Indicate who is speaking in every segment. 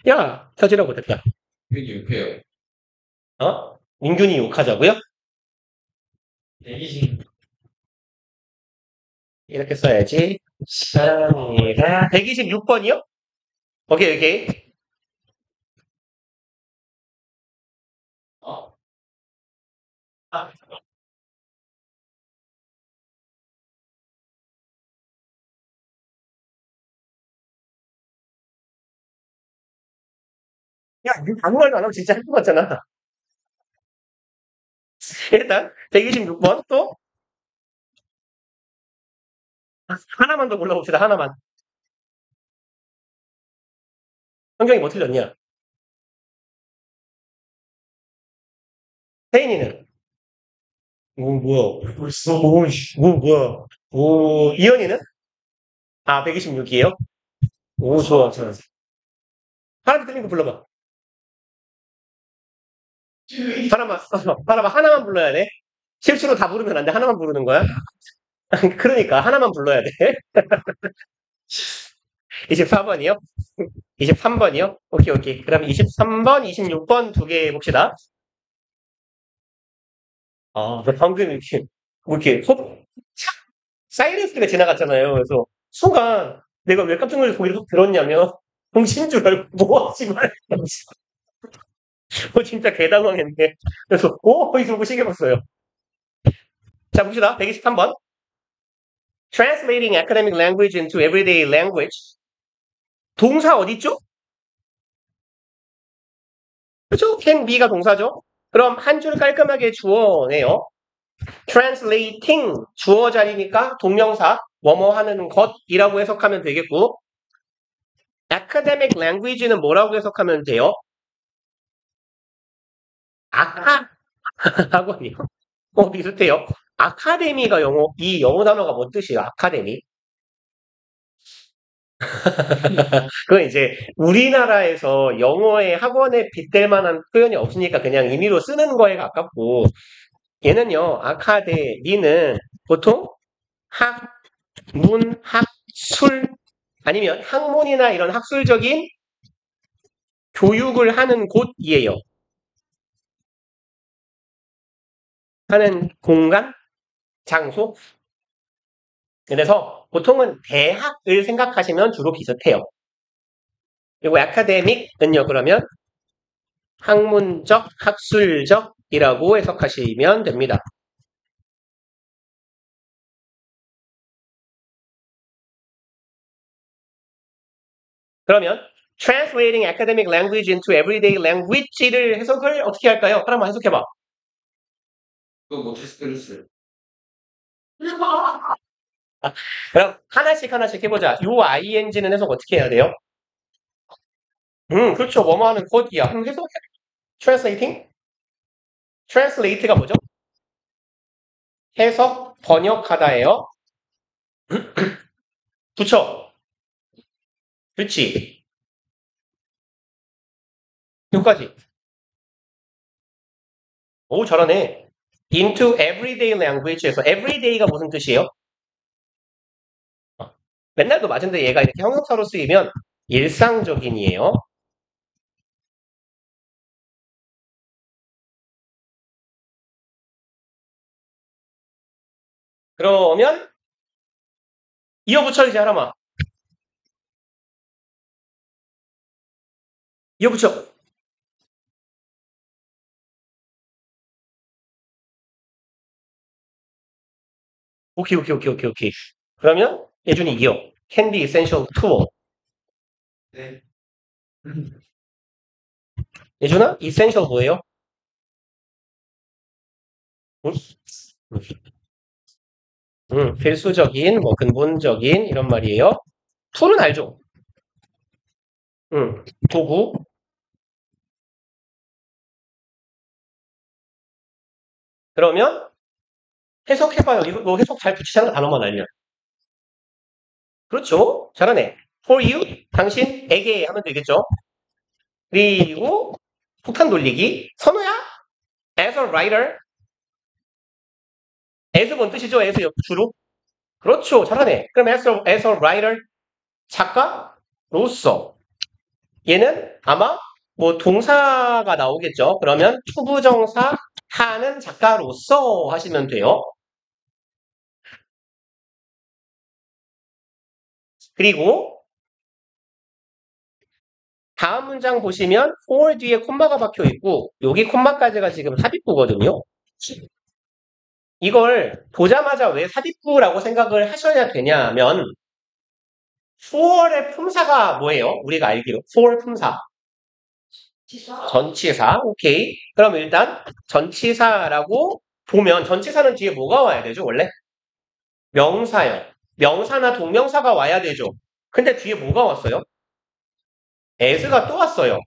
Speaker 1: 야, 켜지라고 됐다.
Speaker 2: 여기 욕해요.
Speaker 1: 어? 민균이 욕하자고요?
Speaker 2: 대기실.
Speaker 1: 이렇게 써야지. 사랑이가 126번이요? 오케이, 오케이.
Speaker 2: 어?
Speaker 1: 아, 야, 이거 아무 말도 안 하고 진짜 할 것 같잖아. 일단, 126번 또 하나만 더 골라봅시다. 하나만. 성경이 뭐 틀렸냐? 태인이는? 오, 뭐야. 벌써? 오, 씨. 오, 뭐야. 오, 이현이는? 아, 126이에요? 오, 좋아, 좋아. 하나만 틀린 거 불러봐. 하나만, 하나만, 하나만 불러야 돼. 실수로 다 부르면 안 돼. 하나만 부르는 거야. 그러니까, 하나만 불러야 돼. 24번이요? 23번이요? 오케이, 오케이. 그럼 23번, 26번 두 개 봅시다. 아, 방금 이렇게, 뭐 이렇게, 착! 사이렌스가 지나갔잖아요. 그래서, 순간, 내가 왜 깜짝 놀라서 거기를 확 들었냐면, 정신 줄 알고, 뭐 하지 말. 진짜 개당황했네. 그래서, 오! 이러고 시계 봤어요. 자, 봅시다. 123번. Translating academic language into everyday language. 동사 어딨죠? 그죠? can be가 동사죠? 그럼 한 줄 깔끔하게 주어네요. translating 주어 자리니까 동명사 뭐뭐 하는 것이라고 해석하면 되겠고 academic language는 뭐라고 해석하면 돼요? 아카 학원이요? 비슷해요. 아카데미가 영어 이 영어 단어가 뭔 뜻이에요? 아카데미? 그건 이제 우리나라에서 영어의 학원에 빗댈 만한 표현이 없으니까 그냥 임의로 쓰는 거에 가깝고 얘는요 아카데미는 보통 학, 문, 학, 술 아니면 학문이나 이런 학술적인 교육을 하는 곳이에요. 하는 공간, 장소. 그래서 보통은 대학을 생각하시면 주로 비슷해요. 그리고 아카데믹은요, 그러면 학문적, 학술적이라고 해석하시면 됩니다. 그러면 translating academic language into everyday language를 해석을 어떻게 할까요? 하나만 해석해봐.
Speaker 2: 그거 못해서 들었어요.
Speaker 1: 그럼 하나씩 해보자. 요 ing는 해석 어떻게 해야 돼요? 그렇죠. 뭐뭐 하는 코드야. 그럼 해석해. translating? translate가 뭐죠? 해석, 번역하다예요. 그쵸? 그렇지. 여기까지. 오, 잘하네. into everyday language에서 everyday가 무슨 뜻이에요? 맨날도 맞은데 얘가 이렇게 형용사로 쓰이면 일상적인이에요. 그러면 이어붙여 이제 하나만. 이어붙여. 오케이. 그러면 예준이 이어. can be essential tool.
Speaker 2: 네.
Speaker 1: 예준아, essential 뭐예요? 응? 필수적인, 뭐 근본적인 이런 말이에요. tool은 알죠? 도구. 그러면 해석해봐요. 이거 너 해석 잘 붙이잖아. 단어만 알면. 그렇죠? 잘하네. for you, 당신에게 하면 되겠죠? 그리고 폭탄 돌리기. 선우야? as a writer. as 뭔 뜻이죠? as 주로? 그렇죠. 잘하네. 그럼 as a writer. 작가로서. 얘는 아마 뭐 동사가 나오겠죠. 그러면 투부정사 하는 작가로서 하시면 돼요. 그리고 다음 문장 보시면 for 뒤에 콤마가 박혀 있고 여기 콤마까지가 지금 삽입부거든요. 이걸 보자마자 왜 삽입부라고 생각을 하셔야 되냐면 for의 품사가 뭐예요? 우리가 알기로 for 품사. 전치사. 오케이. 그럼 일단 전치사라고 보면 전치사는 뒤에 뭐가 와야 되죠? 원래? 명사요. 명사나 동명사가 와야 되죠. 근데 뒤에 뭐가 왔어요? as가 또 왔어요.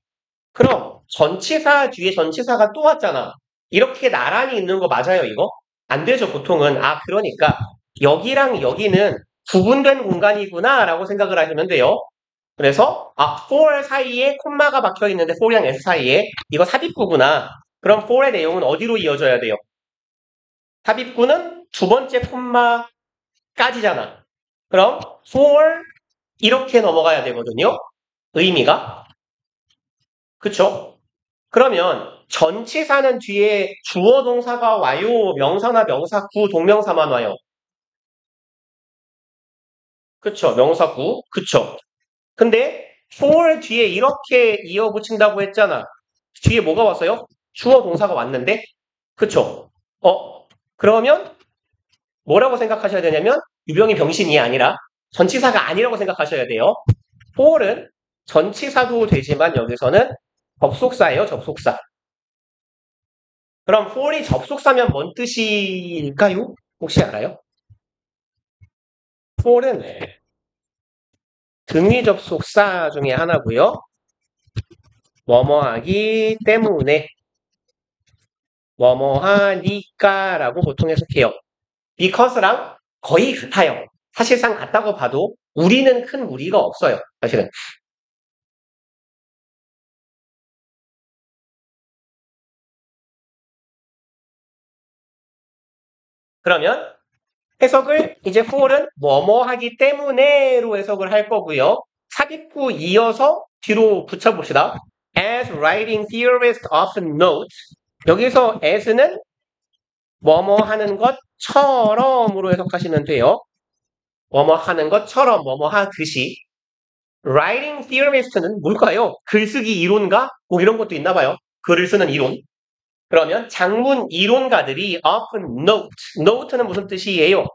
Speaker 1: 그럼 전치사 뒤에 전치사가 또 왔잖아. 이렇게 나란히 있는 거 맞아요, 이거? 안 되죠, 보통은. 아, 그러니까 여기랑 여기는 구분된 공간이구나 라고 생각을 하시면 돼요. 그래서 for 사이에 콤마가 박혀 있는데 for이랑 s 사이에 이거 삽입구구나. 그럼 for의 내용은 어디로 이어져야 돼요? 삽입구는 두 번째 콤마까지잖아. 그럼 for 이렇게 넘어가야 되거든요. 의미가. 그쵸? 그러면 전치사는 뒤에 주어 동사가 와요? 명사나 명사구 동명사만 와요? 그쵸? 명사구. 그쵸? 근데 for 뒤에 이렇게 이어 붙인다고 했잖아. 뒤에 뭐가 왔어요? 주어 동사가 왔는데? 그쵸? 그러면 뭐라고 생각하셔야 되냐면 유병이 병신이 아니라 전치사가 아니라고 생각하셔야 돼요. for은 전치사도 되지만 여기서는 접속사예요, 접속사. 그럼 for이 접속사면 뭔 뜻일까요? 혹시 알아요? for은 등위 접속사 중에 하나고요. 뭐뭐하기 때문에 뭐뭐하니까라고 보통 해석해요. because랑 거의 같아요. 사실상 같다고 봐도 우리는 큰 무리가 없어요. 사실은. 그러면 해석을 이제 for은 뭐뭐 하기 때문에로 해석을 할 거고요. 삽입구 이어서 뒤로 붙여봅시다. As writing theorists often note 여기서 as는 뭐뭐 하는 것처럼으로 해석하시면 돼요. 뭐뭐 하는 것처럼 뭐뭐 하듯이 writing theorist는 뭘까요? 글쓰기 이론가? 뭐 이런 것도 있나 봐요. 글을 쓰는 이론. 그러면 장문 이론가들이 often note. note는 무슨 뜻이에요?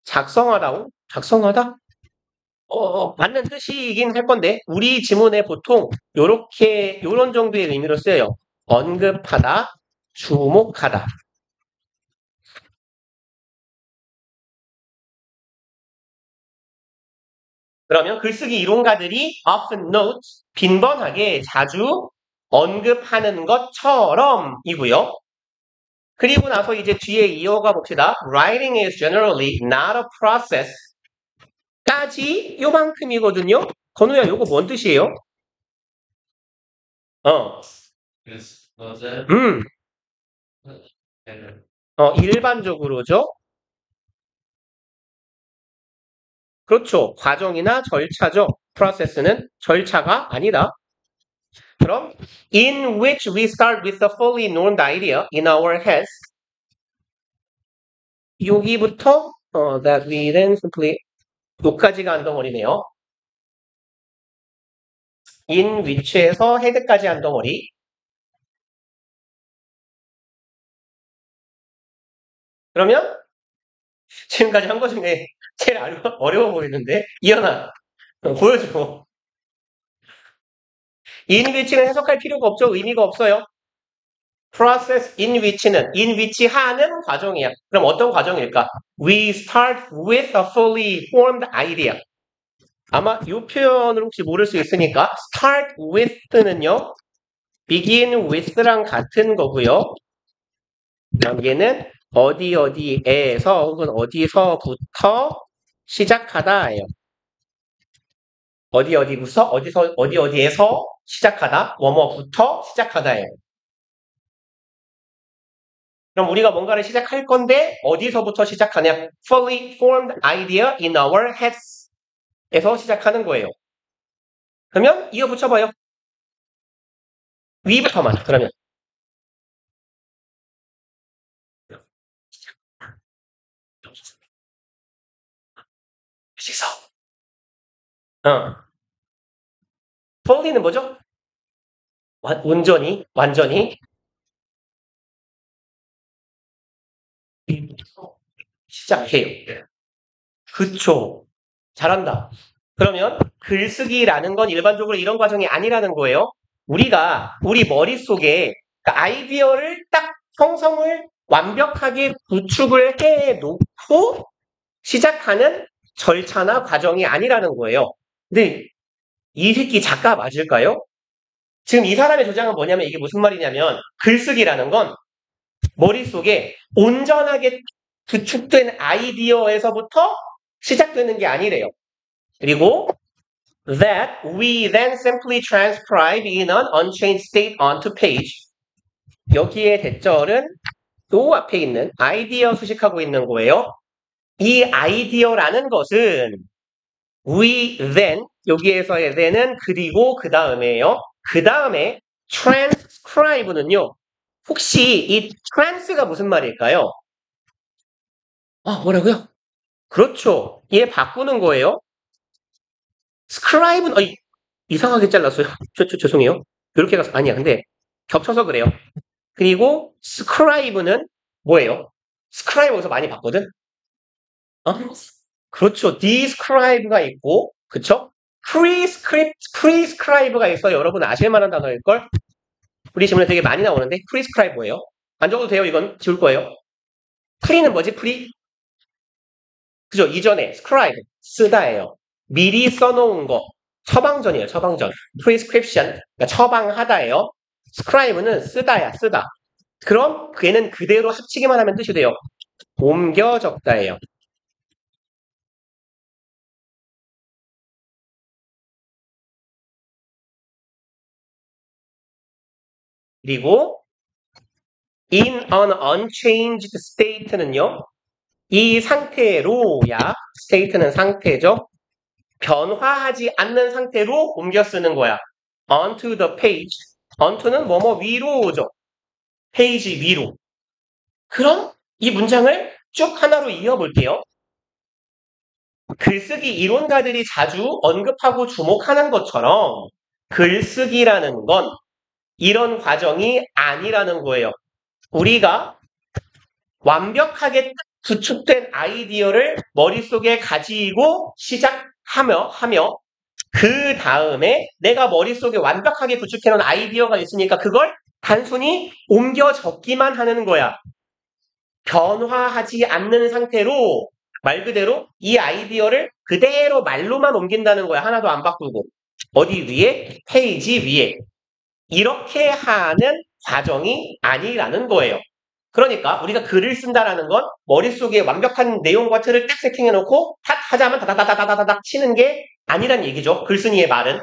Speaker 1: 작성하다고? 작성하다? 맞는 뜻이긴 할 건데 우리 지문에 보통 요런 정도의 의미로 쓰여요. 언급하다, 주목하다. 그러면 글쓰기 이론가들이 often note, 빈번하게 자주 언급하는 것처럼이고요. 그리고 나서 이제 뒤에 이어가 봅시다. Writing is generally not a process. 까지 요만큼이거든요. 건우야, 요거 뭔 뜻이에요?
Speaker 2: 그래서 어제
Speaker 1: 일반적으로죠. 그렇죠. 과정이나 절차죠. process는 절차가 아니다. 그럼 in which we start with a fully known idea in our heads 여기부터 that we then simply 요까지가 한 덩어리네요. in which에서 head까지 한 덩어리. 그러면 지금까지 한 거 중에 제일 어려워 보이는데 이현아 보여줘. in which는 해석할 필요가 없죠. 의미가 없어요. process in which는 in which 하는 과정이야. 그럼 어떤 과정일까? We start with a fully formed idea. 아마 이 표현을 혹시 모를 수 있으니까 start with는요. begin with랑 같은 거고요. 그럼 얘는 어디에서 혹은 어디서부터 시작하다예요. 어디에서 시작하다, 뭐뭐부터 시작하다예요. 그럼 우리가 뭔가를 시작할 건데 어디서부터 시작하냐? Fully formed idea in our heads 에서 시작하는 거예요. 그러면 이어 붙여봐요. 위부터만. 그러면 식사. fully는 뭐죠? 온전히, 완전히. 시작해요. 그쵸. 잘한다. 그러면 글쓰기라는 건 일반적으로 이런 과정이 아니라는 거예요. 우리가 우리 머릿속에 그 아이디어를 딱 형성을 완벽하게 구축을 해놓고 시작하는 절차나 과정이 아니라는 거예요. 근데 이 새끼 작가 맞을까요? 지금 이 사람의 주장은 뭐냐면 이게 무슨 말이냐면 글쓰기라는 건 머릿속에 온전하게 구축된 아이디어에서부터 시작되는 게 아니래요. 그리고 that we then simply transcribe in an unchanged state onto page. 여기에 대절은 요 앞에 있는 아이디어 수식하고 있는 거예요. 이 아이디어라는 것은 we then 여기에서의 then은 그리고 그 다음에요. 그 다음에 transcribe는요. 혹시 이 trans가 무슨 말일까요? 뭐라고요? 그렇죠. 얘 바꾸는 거예요. scribe는 이상하게 잘랐어요. 죄송해요. 이렇게 가서 아니야. 근데 겹쳐서 그래요. 그리고 scribe는 뭐예요? scribe 여기서 많이 봤거든? 그렇죠. describe가 있고, 그쵸? prescribe가 있어. 여러분 아실 만한 단어일걸? 우리 질문에 되게 많이 나오는데, prescribe 뭐예요? 안 적어도 돼요. 이건 지울 거예요. pre는 뭐지? pre? 그죠? 이전에 scribe, 쓰다예요. 미리 써놓은 거. 처방전이에요. 처방전. prescription, 그러니까 처방하다예요. scribe는 쓰다야, 쓰다. 그럼 걔는 그대로 합치기만 하면 뜻이 돼요. 옮겨 적다예요. 그리고 in an unchanged state는요. 이 상태로야, state는 상태죠. 변화하지 않는 상태로 옮겨 쓰는 거야. onto the page. onto는 뭐뭐 위로죠. 페이지 위로. 그럼 이 문장을 쭉 하나로 이어볼게요. 글쓰기 이론가들이 자주 언급하고 주목하는 것처럼 글쓰기라는 건 이런 과정이 아니라는 거예요. 우리가 완벽하게 구축된 아이디어를 머릿속에 가지고 시작하며 그 다음에 내가 머릿속에 완벽하게 구축해놓은 아이디어가 있으니까 그걸 단순히 옮겨 적기만 하는 거야. 변화하지 않는 상태로 말 그대로 이 아이디어를 그대로 말로만 옮긴다는 거야. 하나도 안 바꾸고. 어디 위에? 페이지 위에. 이렇게 하는 과정이 아니라는 거예요. 그러니까 우리가 글을 쓴다라는 건 머릿속에 완벽한 내용과 틀을 딱 세팅해놓고 탁 하자면 다다다다다다닥 치는 게 아니란 얘기죠. 글쓴이의 말은.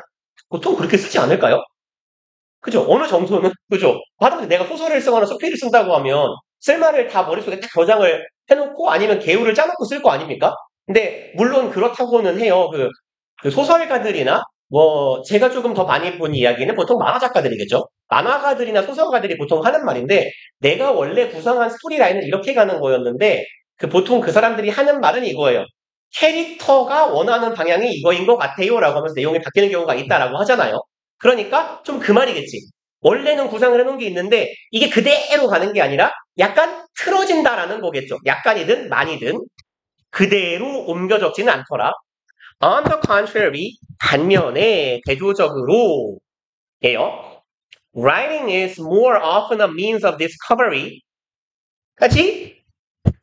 Speaker 1: 보통 그렇게 쓰지 않을까요? 그죠? 어느 정도는, 그죠? 하다못해 내가 소설을 쓰거나 소피를 쓴다고 하면 쓸 말을 다 머릿속에 딱 저장을 해놓고 아니면 개요를 짜놓고 쓸 거 아닙니까? 근데 물론 그렇다고는 해요. 그 소설가들이나 제가 조금 더 많이 본 이야기는 보통 만화 작가들이겠죠. 만화가들이나 소설가들이 보통 하는 말인데 내가 원래 구성한 스토리라인은 이렇게 가는 거였는데 보통 그 사람들이 하는 말은 이거예요. 캐릭터가 원하는 방향이 이거인 것 같아요 라고 하면서 내용이 바뀌는 경우가 있다라고 하잖아요. 그러니까 좀 그 말이겠지. 원래는 구상을 해놓은 게 있는데 이게 그대로 가는 게 아니라 약간 틀어진다라는 거겠죠. 약간이든 많이든 그대로 옮겨 적지는 않더라. On the contrary, 반면에 대조적으로 예요. Writing is more often a means of discovery. 같이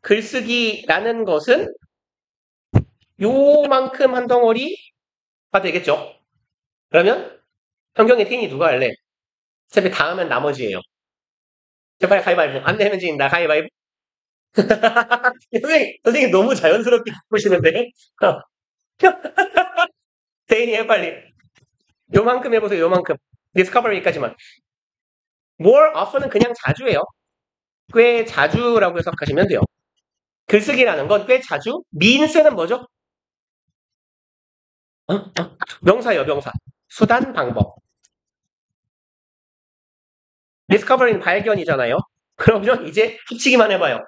Speaker 1: 글쓰기라는 것은 요만큼 한 덩어리가 되겠죠. 그러면 현경의 팀이 누가 할래? 어차피 다음은 나머지예요. 제발 가위바위보. 안 내면 진다. 가위바위보. 선생님 너무 자연스럽게 보시는데. 대인이 해 빨리. 요만큼 해보세요. 요만큼. 디스커버리까지만. more often은 그냥 자주예요. 꽤 자주라고 해석하시면 돼요. 글쓰기라는 건 꽤 자주. means는 뭐죠? 명사예요. 명사. 수단, 방법. discovery는 발견이잖아요. 그러면 이제 붙이기만 해봐요.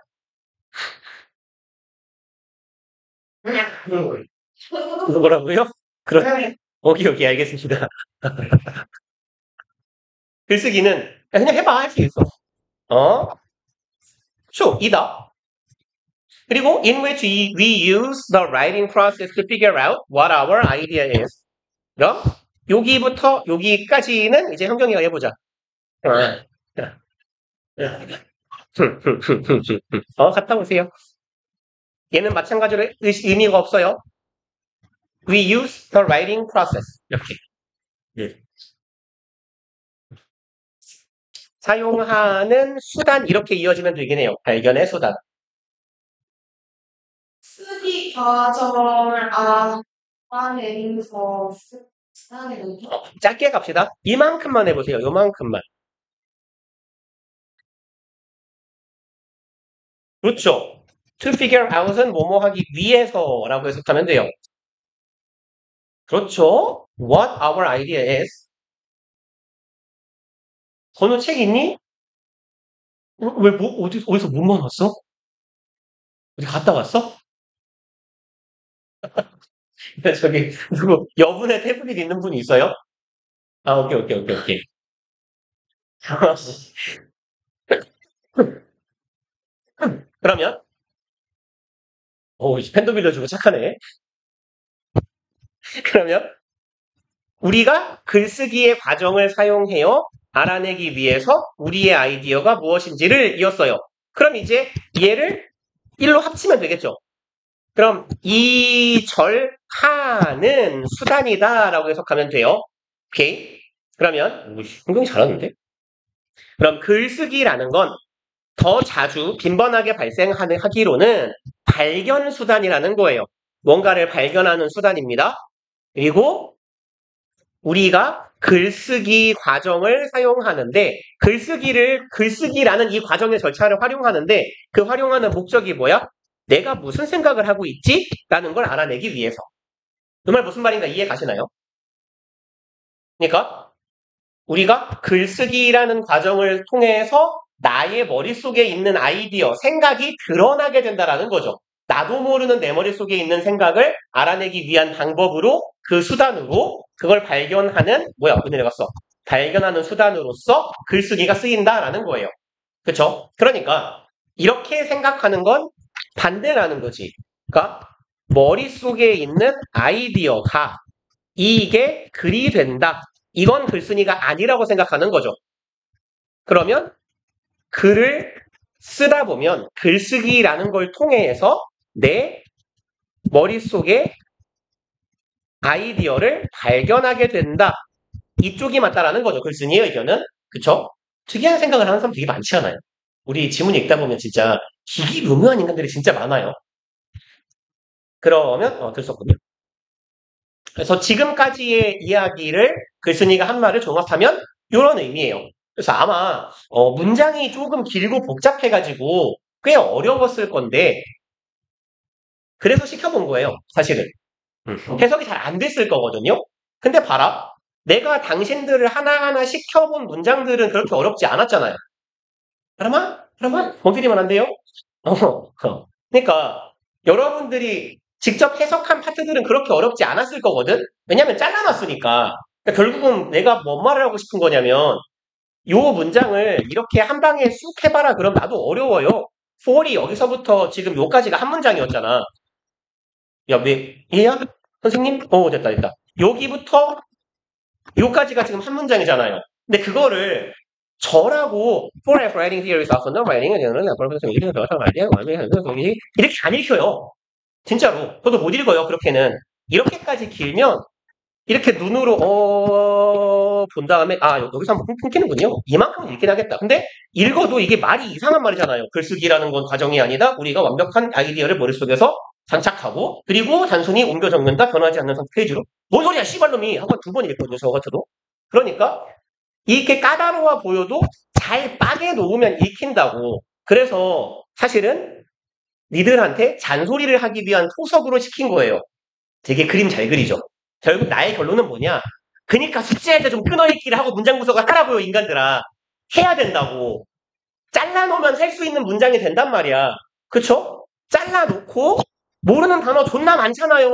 Speaker 1: 뭐라고요? 오케이, 알겠습니다. 글쓰기는 그냥 해봐, 할 수 있어. 이다. 그리고 in which we use the writing process to figure out what our idea is. 그럼 여기부터 여기까지는 이제 현경이가 해보자. 갔다 오세요. 얘는 마찬가지로 의미가 없어요. We use the writing process. 이렇게. 사용하는 수단 이렇게 이어지면 되긴 해요. 발견의 수단.
Speaker 3: 쓰기 과정을 알아내면서 쓰는
Speaker 1: 짧게 갑시다. 이만큼만 해보세요. 요만큼만. 그렇죠. To figure out은 뭐뭐 하기 위해서라고 해석하면 돼요. 그렇죠. What our idea is. 건우 책 있니? 어디서 문만 왔어? 어디 갔다 왔어? 저기, 여분의 태블릿 있는 분이 있어요? 오케이. 그러면, 펜도 빌려주고 착하네. 그러면, 우리가 글쓰기의 과정을 사용해요. 알아내기 위해서 우리의 아이디어가 무엇인지를 이었어요. 그럼 이제 얘를 1로 합치면 되겠죠. 그럼 이 절하는 수단이다라고 해석하면 돼요. 오케이. 그러면 굉장히 잘하는데. 그럼 글쓰기라는 건 더 자주 빈번하게 발생하기로는 발견 수단이라는 거예요. 뭔가를 발견하는 수단입니다. 그리고 우리가 글쓰기 과정을 사용하는데 글쓰기라는 이 과정의 절차를 활용하는데 그 활용하는 목적이 뭐야? 내가 무슨 생각을 하고 있지? 라는 걸 알아내기 위해서. 그 말 무슨 말인가 이해 가시나요? 그러니까 우리가 글쓰기라는 과정을 통해서 나의 머릿속에 있는 아이디어, 생각이 드러나게 된다라는 거죠. 나도 모르는 내 머릿속에 있는 생각을 알아내기 위한 방법으로 그 수단으로 그걸 발견하는 발견하는 수단으로서 글쓰기가 쓰인다라는 거예요. 그쵸? 그러니까 이렇게 생각하는 건 반대라는 거지. 그러니까 머릿속에 있는 아이디어가 이게 글이 된다. 이건 글쓴이가 아니라고 생각하는 거죠. 그러면 글을 쓰다 보면 글쓰기라는 걸 통해서 내 머릿속에 아이디어를 발견하게 된다. 이쪽이 맞다라는 거죠. 글쓴이의 의견은. 그쵸? 특이한 생각을 하는 사람 되게 많지 않아요? 우리 지문 읽다 보면 진짜 기기묘묘한 인간들이 진짜 많아요. 그러면 들었군요. 그래서 지금까지의 이야기를 글쓴이가 한 말을 종합하면 이런 의미예요. 그래서 아마 문장이 조금 길고 복잡해가지고 꽤 어려웠을 건데 그래서 시켜본 거예요. 사실은. 해석이 잘 안 됐을 거거든요. 근데 봐라. 내가 당신들을 하나하나 시켜본 문장들은 그렇게 어렵지 않았잖아요. 그러면 멍들이면 안 돼요? 그러니까 여러분들이 직접 해석한 파트들은 그렇게 어렵지 않았을 거거든? 왜냐면 잘라놨으니까. 그러니까 결국은 내가 뭔 말을 하고 싶은 거냐면 요 문장을 이렇게 한 방에 쑥 해봐라 그럼 나도 어려워요. for이 여기서부터 지금 요까지가 한 문장이었잖아. 야, 이해야? 선생님? 됐다. 여기부터 요까지가 지금 한 문장이잖아요. 근데 그거를 저라고 for writing theories of no writing 이렇게 안 읽혀요. 진짜로. 저도 못 읽어요. 그렇게는. 이렇게까지 길면 이렇게 눈으로 본 다음에 여기서 한번 끊기는군요. 이만큼은 읽긴 하겠다. 근데 읽어도 이게 말이 이상한 말이잖아요. 글쓰기라는 건 과정이 아니다. 우리가 완벽한 아이디어를 머릿속에서 장착하고 그리고 단순히 옮겨 적는다. 변하지 않는 페이지로. 뭔 소리야 씨발놈이 하고 2번 읽거든요. 저 같아도. 그러니까 이렇게 까다로워 보여도 잘 빠게 놓으면 읽힌다고. 그래서 사실은 니들한테 잔소리를 하기 위한 토석으로 시킨 거예요. 되게 그림 잘 그리죠. 결국 나의 결론은 뭐냐? 그니까 숙제할 때 좀 끊어읽기를 하고 문장 구성을 하라고요, 인간들아. 해야 된다고. 잘라놓으면 할 수 있는 문장이 된단 말이야. 그쵸? 잘라놓고 모르는 단어 존나 많잖아요.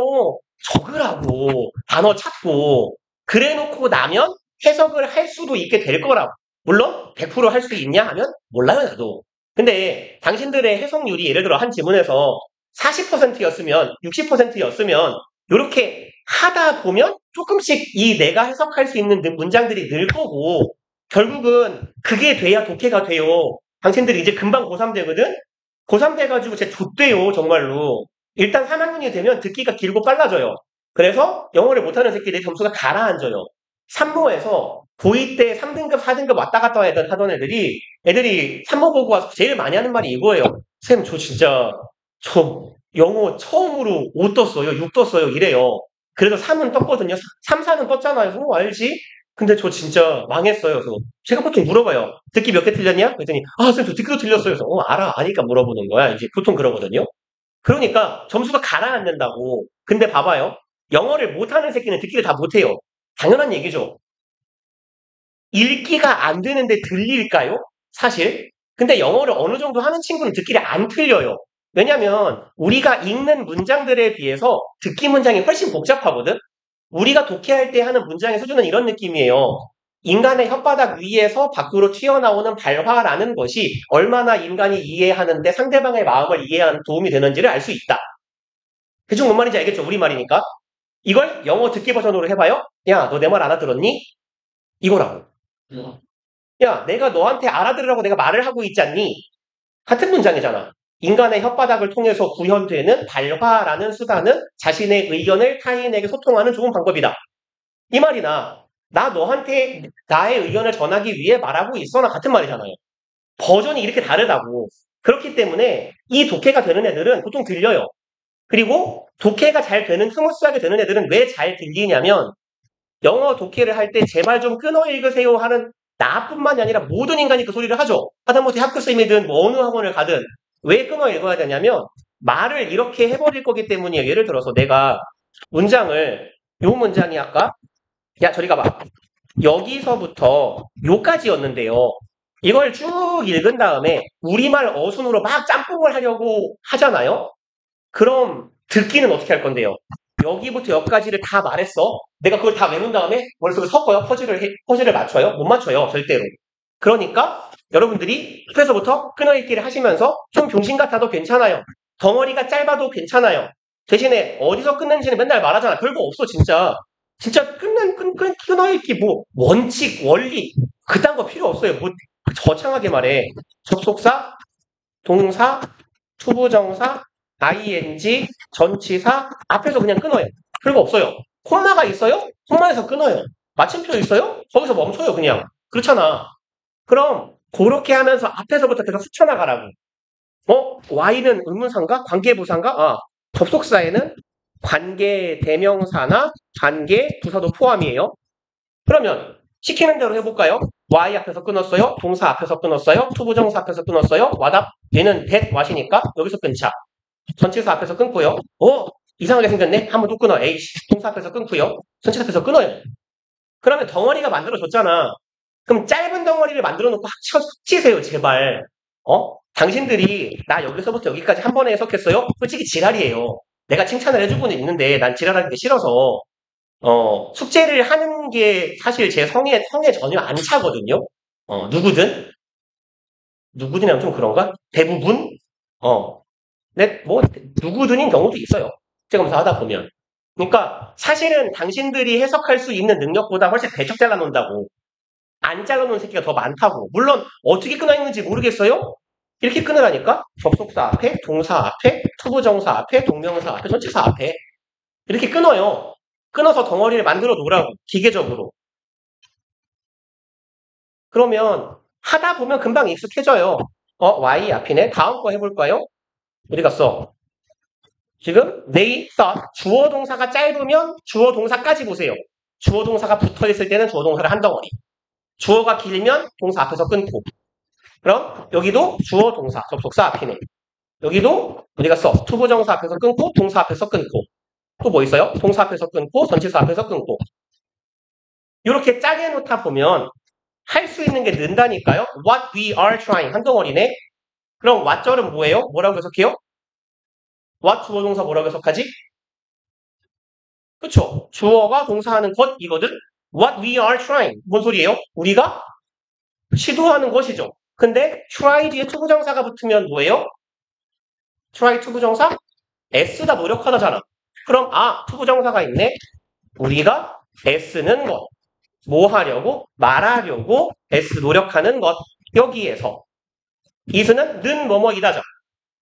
Speaker 1: 적으라고. 단어 찾고. 그래놓고 나면 해석을 할 수도 있게 될 거라고. 물론 100% 할 수 있냐 하면 몰라요, 나도. 근데 당신들의 해석률이 예를 들어 한 지문에서 40%였으면 60%였으면 이렇게 하다 보면 조금씩 이 내가 해석할 수 있는 문장들이 늘 거고 결국은 그게 돼야 독해가 돼요. 당신들이 이제 금방 고3 되거든? 고3 돼가지고 진짜 좆돼요, 정말로. 일단 3학년이 되면 듣기가 길고 빨라져요. 그래서 영어를 못하는 새끼들이 점수가 가라앉아요. 산모에서 고2 때 3등급, 4등급 왔다 갔다 하던 애들이 산모 보고 와서 제일 많이 하는 말이 이거예요. 쌤, 저 영어 처음으로 5 떴어요, 6 떴어요, 이래요. 그래서 3은 떴거든요. 3, 4는 떴잖아요. 알지? 근데 저 진짜 망했어요. 그래서 제가 보통 물어봐요. 듣기 몇 개 틀렸냐? 그랬더니 쌤, 저 듣기도 틀렸어요. 그래서 알아. 아니까 물어보는 거야. 이제 보통 그러거든요. 그러니까 점수가 가라앉는다고. 근데 봐봐요. 영어를 못하는 새끼는 듣기를 다 못해요. 당연한 얘기죠. 읽기가 안 되는데 들릴까요? 사실. 근데 영어를 어느 정도 하는 친구는 듣기를 안 틀려요. 왜냐면 우리가 읽는 문장들에 비해서 듣기 문장이 훨씬 복잡하거든? 우리가 독해할 때 하는 문장의 수준은 이런 느낌이에요. 인간의 혓바닥 위에서 밖으로 튀어나오는 발화라는 것이 얼마나 인간이 이해하는데 상대방의 마음을 이해하는 도움이 되는지를 알 수 있다. 대충 뭔 말인지 알겠죠? 우리말이니까. 이걸 영어 듣기 버전으로 해봐요. 야, 너 내 말 알아들었니? 이거라고. 야, 내가 너한테 알아들으라고 내가 말을 하고 있지 않니? 같은 문장이잖아. 인간의 혓바닥을 통해서 구현되는 발화라는 수단은 자신의 의견을 타인에게 소통하는 좋은 방법이다. 이 말이나 나 너한테 나의 의견을 전하기 위해 말하고 있어나 같은 말이잖아요. 버전이 이렇게 다르다고. 그렇기 때문에 이 독해가 되는 애들은 보통 들려요. 그리고 독해가 잘 되는 스무스하게 되는 애들은 왜 잘 들리냐면 영어 독해를 할 때 제발 좀 끊어 읽으세요 하는 나뿐만이 아니라 모든 인간이 그 소리를 하죠. 하다못해 학교쌤이든 뭐 어느 학원을 가든 왜 끊어 읽어야 되냐면 말을 이렇게 해버릴 거기 때문이에요. 예를 들어서 내가 문장을 요 문장이 아까 야 저리 가봐. 여기서부터 요까지였는데요. 이걸 쭉 읽은 다음에 우리말 어순으로 막 짬뽕을 하려고 하잖아요. 그럼 듣기는 어떻게 할 건데요? 여기부터 여기까지를 다 말했어. 내가 그걸 다 외운 다음에 머릿속에 섞어요. 퍼즐을 맞춰요? 못 맞춰요. 절대로. 그러니까 여러분들이 앞에서부터 끊어읽기를 하시면서 좀 병신 같아도 괜찮아요. 덩어리가 짧아도 괜찮아요. 대신에 어디서 끊는지는 맨날 말하잖아. 별거 없어 진짜. 진짜 끊어읽기 뭐 원칙, 원리 그딴 거 필요 없어요. 뭐 저창하게 말해. 접속사, 동사, 투부정사, ing, 전치사 앞에서 그냥 끊어요. 별거 없어요. 콤마가 있어요? 콤마에서 끊어요. 마침표 있어요? 거기서 멈춰요 그냥. 그렇잖아. 그럼 그렇게 하면서 앞에서부터 계속 스쳐나가라고. y는 의문사인가? 관계부사인가? 접속사에는 관계 대명사나 관계 부사도 포함이에요. 그러면 시키는 대로 해볼까요? y 앞에서 끊었어요. 동사 앞에서 끊었어요. 투부정사 앞에서 끊었어요. 와답 얘는 that, what이니까 여기서 끊자. 전치사 앞에서 끊고요. 이상하게 생겼네? 한번 또 끊어. 에이씨, 동사 앞에서 끊고요. 전치사 앞에서 끊어요. 그러면 덩어리가 만들어졌잖아. 그럼 짧은 덩어리를 만들어 놓고 합치세요, 제발. 당신들이 나 여기서부터 여기까지 한 번에 해석했어요? 솔직히 지랄이에요. 내가 칭찬을 해주고는 있는데 난 지랄하는 게 싫어서 숙제를 하는 게 사실 제 성에 전혀 안 차거든요. 누구든이라면 좀 그런가? 대부분? 네, 뭐 누구든인 경우도 있어요. 숙제검사 하다 보면. 그러니까 사실은 당신들이 해석할 수 있는 능력보다 훨씬 대충 잘라놓는다고. 안 잘라놓은 새끼가 더 많다고. 물론 어떻게 끊어 있는지 모르겠어요? 이렇게 끊으라니까? 접속사 앞에, 동사 앞에, 투부정사 앞에, 동명사 앞에, 전치사 앞에. 이렇게 끊어요. 끊어서 덩어리를 만들어 놓으라고. 기계적으로. 그러면 하다 보면 금방 익숙해져요. y 앞이네. 다음 거 해볼까요? 어디 갔어? 지금 they thought 주어 동사가 짧으면 주어 동사까지 보세요. 주어 동사가 붙어 있을 때는 주어 동사를 한 덩어리. 주어가 길면 동사 앞에서 끊고. 그럼 여기도 주어 동사 접속사 앞이네. 여기도 어디 갔어? 투부정사 앞에서 끊고 동사 앞에서 끊고. 또 뭐 있어요? 동사 앞에서 끊고 전치사 앞에서 끊고. 이렇게 짜게 놓다 보면 할 수 있는 게 는다니까요. What we are trying 한 덩어리네. 그럼 what절은 뭐예요? 뭐라고 해석해요? what 주어 동사 뭐라고 해석하지? 그쵸? 주어가 동사하는 것이거든. What we are trying 뭔 소리예요? 우리가 시도하는 것이죠. 근데 try 뒤에 투부정사가 붙으면 뭐예요? try 투부정사? S다 노력하다잖아. 그럼 투부정사가 있네. 우리가 애쓰는 것. 뭐 하려고? 말하려고 S 노력하는 것. 여기에서 is는 는 뭐뭐이다죠.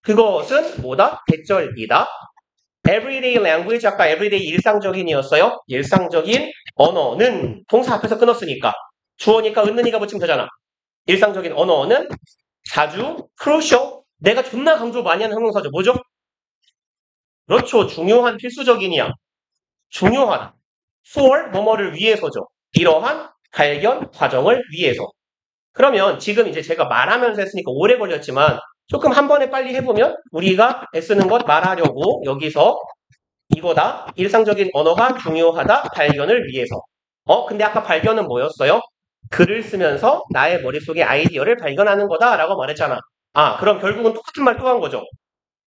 Speaker 1: 그것은 뭐다? 대절이다. everyday language 아까 everyday 일상적인이었어요. 일상적인 언어는 동사 앞에서 끊었으니까 주어니까 은는이가 붙이면 되잖아. 일상적인 언어는 자주 crucial 내가 존나 강조 많이 하는 형용사죠. 뭐죠? 그렇죠. 중요한 필수적인이야. 중요하다. for 뭐뭐를 위해서죠. 이러한 발견 과정을 위해서. 그러면 지금 이제 제가 말하면서 했으니까 오래 걸렸지만 조금 한 번에 빨리 해보면 우리가 애쓰는 것 말하려고 여기서 이거다. 일상적인 언어가 중요하다. 발견을 위해서. 근데 아까 발견은 뭐였어요? 글을 쓰면서 나의 머릿속에 아이디어를 발견하는 거다라고 말했잖아. 그럼 결국은 똑같은 말 또 한 거죠.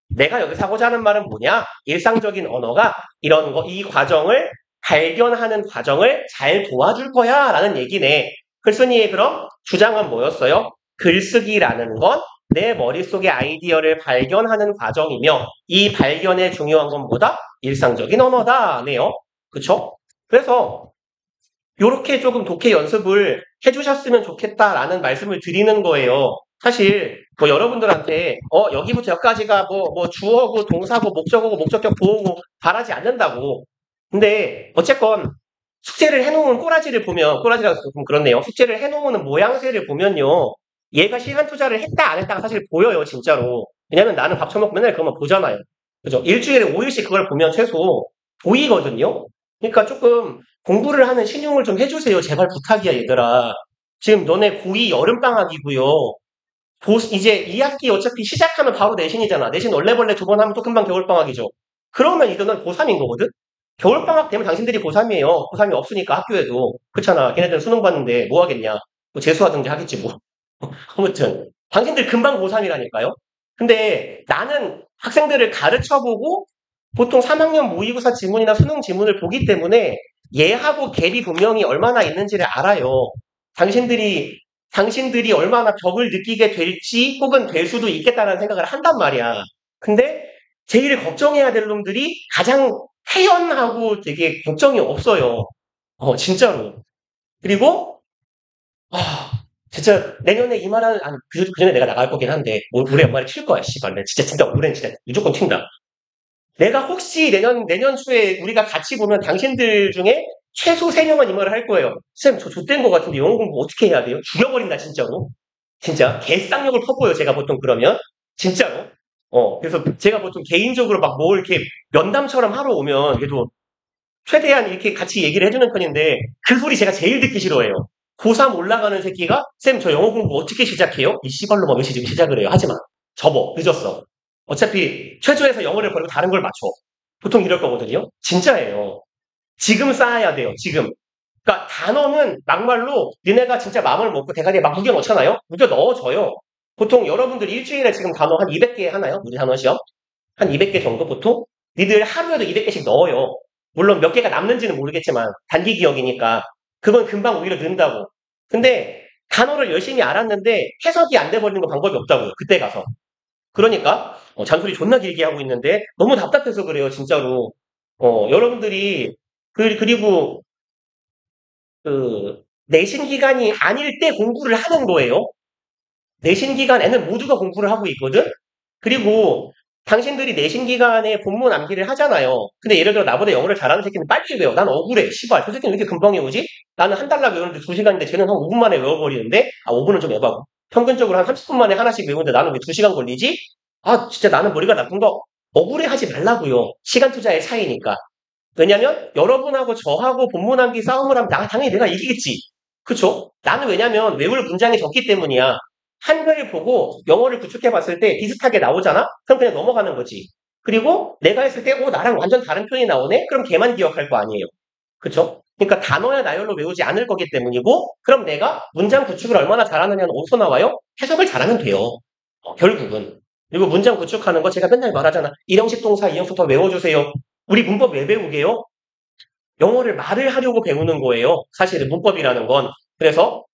Speaker 1: 내가 여기서 하고자 하는 말은 뭐냐? 일상적인 언어가 이런 거, 이 과정을 발견하는 과정을 잘 도와줄 거야 라는 얘기네. 글쓴이의 그럼 주장은 뭐였어요? 글쓰기라는 건 내 머릿속의 아이디어를 발견하는 과정이며 이 발견에 중요한 건 뭐다? 일상적인 언어다네요. 그쵸? 그래서 요렇게 조금 독해 연습을 해주셨으면 좋겠다라는 말씀을 드리는 거예요. 사실 뭐 여러분들한테 여기부터 여기까지가 뭐 주어고 동사고 목적어고 목적격 보호고 바라지 않는다고. 근데 어쨌건 숙제를 해놓은 꼬라지를 보면 꼬라지라고 해서 좀 그렇네요. 숙제를 해놓은 모양새를 보면요. 얘가 시간 투자를 했다 안 했다가 사실 보여요 진짜로. 왜냐면 나는 밥 처먹고 맨날 그것만 보잖아요. 그죠? 일주일에 5일씩 그걸 보면 최소 보이거든요. 그러니까 조금 공부를 하는 신용을 좀 해주세요. 제발 부탁이야 얘들아. 지금 너네 고2 여름방학이고요. 이제 2학기 어차피 시작하면 바로 내신이잖아. 내신 얼레벌레 두 번 하면 또 금방 겨울방학이죠. 그러면 이거는 고3인 거거든? 겨울방학 되면 당신들이 고3이에요. 고3이 없으니까 학교에도. 그렇잖아. 걔네들 수능 봤는데 뭐 하겠냐. 뭐 재수하든지 하겠지 뭐. 아무튼 당신들 금방 고3이라니까요. 근데 나는 학생들을 가르쳐보고 보통 3학년 모의고사 지문이나 수능 지문을 보기 때문에 얘하고 갭이 분명히 얼마나 있는지를 알아요. 당신들이 얼마나 벽을 느끼게 될지 혹은 될 수도 있겠다는 생각을 한단 말이야. 근데 제일 걱정해야 될 놈들이 가장 태연하고 되게 걱정이 없어요. 진짜로. 그리고 진짜 내년에 이 말하는 그 전에 내가 나갈 거긴 한데 올해 연말에 칠 거야 씨발. 진짜 올해는 진짜 무조건 튄다. 내가 혹시 내년 초에 우리가 같이 보면 당신들 중에 최소 3명은 이 말을 할 거예요. 쌤, 저 좆된 것 같은데 영어 공부 어떻게 해야 돼요? 죽여버린다, 진짜로. 진짜. 개쌍욕을 퍼부어요, 제가 보통 그러면. 진짜로. 그래서 제가 보통 개인적으로 막 뭐 이렇게 면담처럼 하러 오면 그래도 최대한 이렇게 같이 얘기를 해주는 편인데 그 소리 제가 제일 듣기 싫어해요. 고3 올라가는 새끼가 쌤, 저 영어 공부 어떻게 시작해요? 이 씨발로 몇 시쯤 시작을 해요. 하지마. 접어. 늦었어. 어차피 최저에서 영어를 버리고 다른 걸 맞춰. 보통 이럴 거거든요. 진짜예요. 지금 쌓아야 돼요. 지금. 그러니까 단어는 막말로 니네가 진짜 마음을 먹고 대가리에 막 무겨 넣잖아요. 무겨 넣어줘요. 보통 여러분들 일주일에 지금 단어 한 200개 하나요? 우리 단어 시험? 한 200개 정도 보통? 니들 하루에도 200개씩 넣어요. 물론 몇 개가 남는지는 모르겠지만 단기 기억이니까 그건 금방 오히려 는다고. 근데 단어를 열심히 알았는데 해석이 안 돼버리는 건 방법이 없다고요. 그때 가서. 그러니까 잔소리 존나 길게 하고 있는데 너무 답답해서 그래요. 진짜로. 여러분들이 그리고 그 내신 기간이 아닐 때 공부를 하는 거예요. 내신 기간에는 모두가 공부를 하고 있거든. 그리고 당신들이 내신 기간에 본문 암기를 하잖아요. 근데 예를 들어 나보다 영어를 잘하는 새끼는 빨리 외워. 난 억울해. 씨발. 저 새끼는 왜 이렇게 금방 외우지? 나는 한 달락 외우는데 2시간인데 쟤는 한 5분 만에 외워버리는데 5분은 좀 에바고. 평균적으로 한 30분 만에 하나씩 외우는데 나는 왜 2시간 걸리지? 진짜 나는 머리가 나쁜 거 억울해하지 말라고요. 시간 투자의 차이니까. 왜냐면 여러분하고 저하고 본문 암기 싸움을 하면 당연히 내가 이기겠지. 그쵸? 나는 왜냐면 외울 문장이 적기 때문이야. 한글 보고 영어를 구축해 봤을 때 비슷하게 나오잖아? 그럼 그냥 넘어가는 거지. 그리고 내가 했을 때 나랑 완전 다른 표현이 나오네? 그럼 걔만 기억할 거 아니에요. 그쵸? 그러니까 단어야 나열로 외우지 않을 거기 때문이고, 그럼 내가 문장 구축을 얼마나 잘하느냐는 어디서 나와요? 해석을 잘하면 돼요. 결국은. 그리고 문장 구축하는 거 제가 맨날 말하잖아. 일형식 동사, 이형식 더 외워주세요. 우리 문법 왜 배우게요? 영어를 말을 하려고 배우는 거예요. 사실은 문법이라는 건. 그래서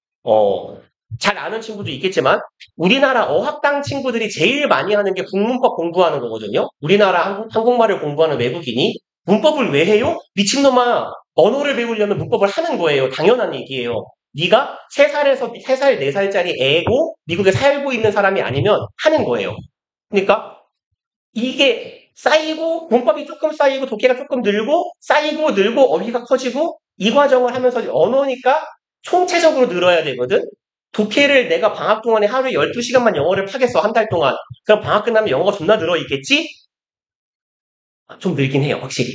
Speaker 1: 잘 아는 친구도 있겠지만 우리나라 어학당 친구들이 제일 많이 하는 게 국문법 공부하는 거거든요. 우리나라 한국말을 공부하는 외국인이 문법을 왜 해요? 미친놈아. 언어를 배우려면 문법을 하는 거예요. 당연한 얘기예요. 네가 3살에서 3살, 4살짜리 애고 미국에 살고 있는 사람이 아니면 하는 거예요. 그러니까 이게 쌓이고 문법이 조금 쌓이고 독해가 조금 늘고 쌓이고 늘고 어휘가 커지고 이 과정을 하면서 언어니까 총체적으로 늘어야 되거든. 독해를 내가 방학 동안에 하루에 12시간만 영어를 파겠어. 한 달 동안. 그럼 방학 끝나면 영어가 존나 늘어 있겠지? 좀 늘긴 해요. 확실히.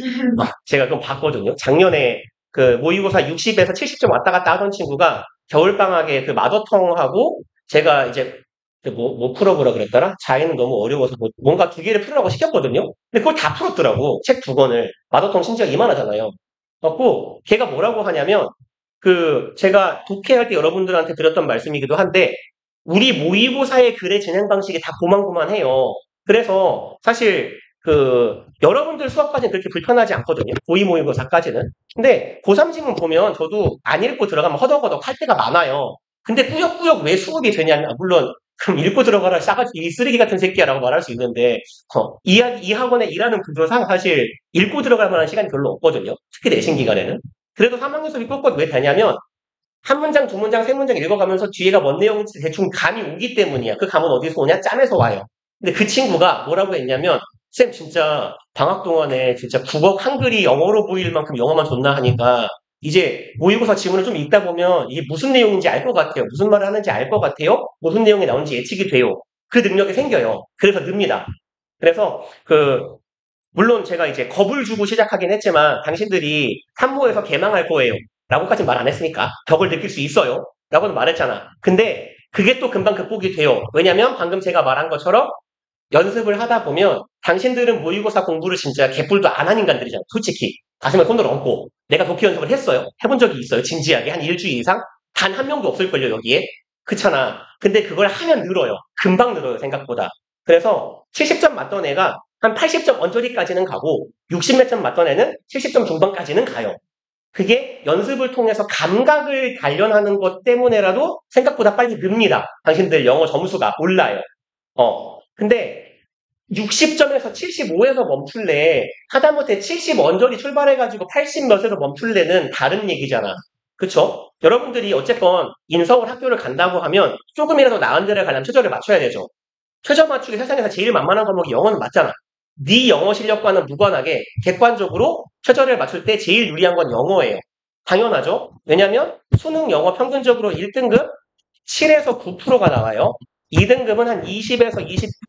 Speaker 1: 제가 그럼 봤거든요. 작년에 그 모의고사 60에서 70점 왔다 갔다 하던 친구가 겨울방학에 그 마더텅하고 제가 이제 뭐 풀어보라 그랬더라? 자기는 너무 어려워서 뭔가 2개를 풀으라고 시켰거든요? 근데 그걸 다 풀었더라고. 책 2권을. 마더텅 심지어 이만하잖아요. 그래갖고 걔가 뭐라고 하냐면 제가 독해할 때 여러분들한테 드렸던 말씀이기도 한데 우리 모의고사의 글의 진행 방식이 다 고만고만해요. 그래서 사실 여러분들 수업까지는 그렇게 불편하지 않거든요. 고2 모의고사까지는. 근데 고3 지문 보면 저도 안 읽고 들어가면 허덕허덕 할 때가 많아요. 근데 꾸역꾸역 왜 수업이 되냐면, 물론, 그럼 읽고 들어가라, 이 쓰레기 같은 새끼야라고 말할 수 있는데, 이 학원에 일하는 구조상 사실 읽고 들어갈 만한 시간이 별로 없거든요. 특히 내신 기간에는. 그래도 3학년 수업이 꼭 왜 되냐면, 한 문장, 2문장, 3문장 읽어가면서 뒤에가 뭔 내용인지 대충 감이 오기 때문이야. 그 감은 어디서 오냐? 짬에서 와요. 근데 그 친구가 뭐라고 했냐면, 쌤 진짜 방학 동안에 진짜 국어 한글이 영어로 보일 만큼 영어만 존나 하니까 이제 모의고사 지문을 좀 읽다 보면 이게 무슨 내용인지 알 것 같아요. 무슨 말을 하는지 알 것 같아요. 무슨 내용이 나오는지 예측이 돼요. 그 능력이 생겨요. 그래서 늡니다. 그래서 물론 제가 이제 겁을 주고 시작하긴 했지만 당신들이 3모에서 개망할 거예요. 라고까지는 말 안 했으니까 벽을 느낄 수 있어요. 라고는 말했잖아. 근데 그게 또 금방 극복이 돼요. 왜냐면 방금 제가 말한 것처럼 연습을 하다 보면 당신들은 모의고사 공부를 진짜 개뿔도 안 한 인간들이잖아요. 솔직히. 가슴에 손을 얹고 내가 독해 연습을 했어요. 해본 적이 있어요. 진지하게. 한 일주일 이상? 단 한 명도 없을걸요, 여기에. 그렇잖아. 근데 그걸 하면 늘어요. 금방 늘어요, 생각보다. 그래서 70점 맞던 애가 한 80점 언저리까지는 가고 60몇 점 맞던 애는 70점 중반까지는 가요. 그게 연습을 통해서 감각을 단련하는 것 때문에라도 생각보다 빨리 늡니다. 당신들 영어 점수가 올라요. 근데 60점에서 75에서 멈출래, 하다못해 70 언저리 출발해가지고 80 몇에서 멈출래는 다른 얘기잖아. 그쵸? 여러분들이 어쨌건 인서울 학교를 간다고 하면 조금이라도 나은 데를 가려면 최저를 맞춰야 되죠. 최저 맞추기 세상에서 제일 만만한 과목이 영어는 맞잖아. 네 영어 실력과는 무관하게 객관적으로 최저를 맞출 때 제일 유리한 건 영어예요. 당연하죠. 왜냐면 수능 영어 평균적으로 1등급 7에서 9%가 나와요. 2등급은 한 20에서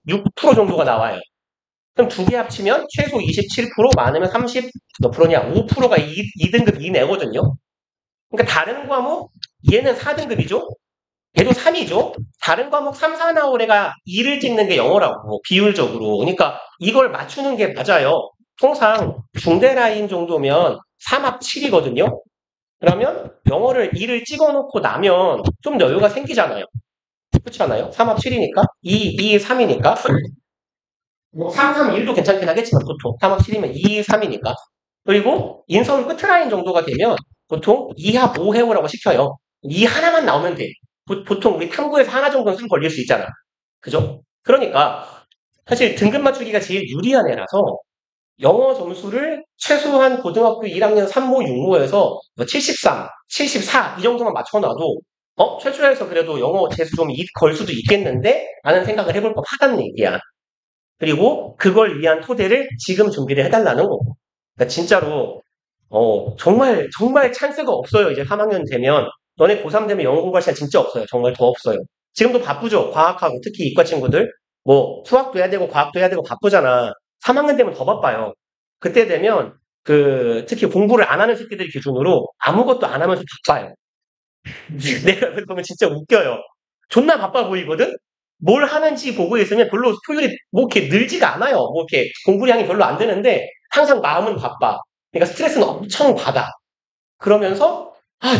Speaker 1: 26% 정도가 나와요. 그럼 2개 합치면 최소 27%, 많으면 30 몇 프로냐? 5%가 2등급 이내거든요. 그러니까 다른 과목 얘는 4등급이죠. 얘도 3이죠. 다른 과목 3, 4 나올 애가 2를 찍는 게 영어라고, 비율적으로. 그러니까 이걸 맞추는 게 맞아요. 통상 중대 라인 정도면 3합 7이거든요. 그러면 영어를 2를 찍어놓고 나면 좀 여유가 생기잖아요. 그렇지 않아요? 3합 7이니까? 2, 3이니까? 뭐 3, 3, 1도 괜찮긴 하겠지만 보통 3합 7이면 2, 3이니까. 그리고 인서울 끝라인 정도가 되면 보통 2합 5 해오라고 시켜요. 2 하나만 나오면 돼. 보통 우리 탐구에서 하나 정도는 좀 걸릴 수 있잖아. 그죠? 그러니까 사실 등급 맞추기가 제일 유리한 애라서 영어 점수를 최소한 고등학교 1학년 3모, 6모에서 73, 74 이 정도만 맞춰놔도 최초에서 그래도 영어 재수 좀 걸 수도 있겠는데? 라는 생각을 해볼 법하다는 얘기야. 그리고 그걸 위한 토대를 지금 준비를 해달라는 거고. 그러니까 진짜로 정말 정말 찬스가 없어요. 이제 3학년 되면. 너네 고3 되면 영어 공부할 시간 진짜 없어요. 정말 더 없어요. 지금도 바쁘죠. 과학하고 특히 이과 친구들. 뭐 수학도 해야 되고 과학도 해야 되고 바쁘잖아. 3학년 되면 더 바빠요. 그때 되면 특히 공부를 안 하는 새끼들 기준으로 아무것도 안 하면서 바빠요. 내가 그걸 보면 진짜 웃겨요. 존나 바빠 보이거든? 뭘 하는지 보고 있으면 별로 효율이 뭐 이렇게 늘지가 않아요. 뭐 이렇게 공부량이 별로 안 되는데 항상 마음은 바빠. 그러니까 스트레스는 엄청 받아. 그러면서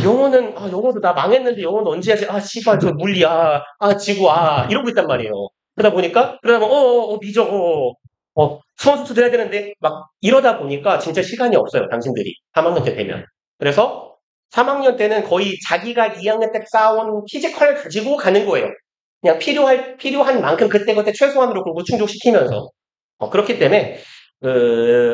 Speaker 1: 영어도 나 망했는데 영어는 언제 하지? 씨발, 저 물리, 지구, 이러고 있단 말이에요. 그러다 보면, 미저, 수원수투도 해야 되는데, 막, 이러다 보니까 진짜 시간이 없어요, 당신들이. 3학년 때 되면. 그래서, 3학년 때는 거의 자기가 2학년 때 쌓아온 피지컬 가지고 가는 거예요. 그냥 필요한 만큼 그때그때 최소한으로 공부 충족시키면서. 그렇기 때문에,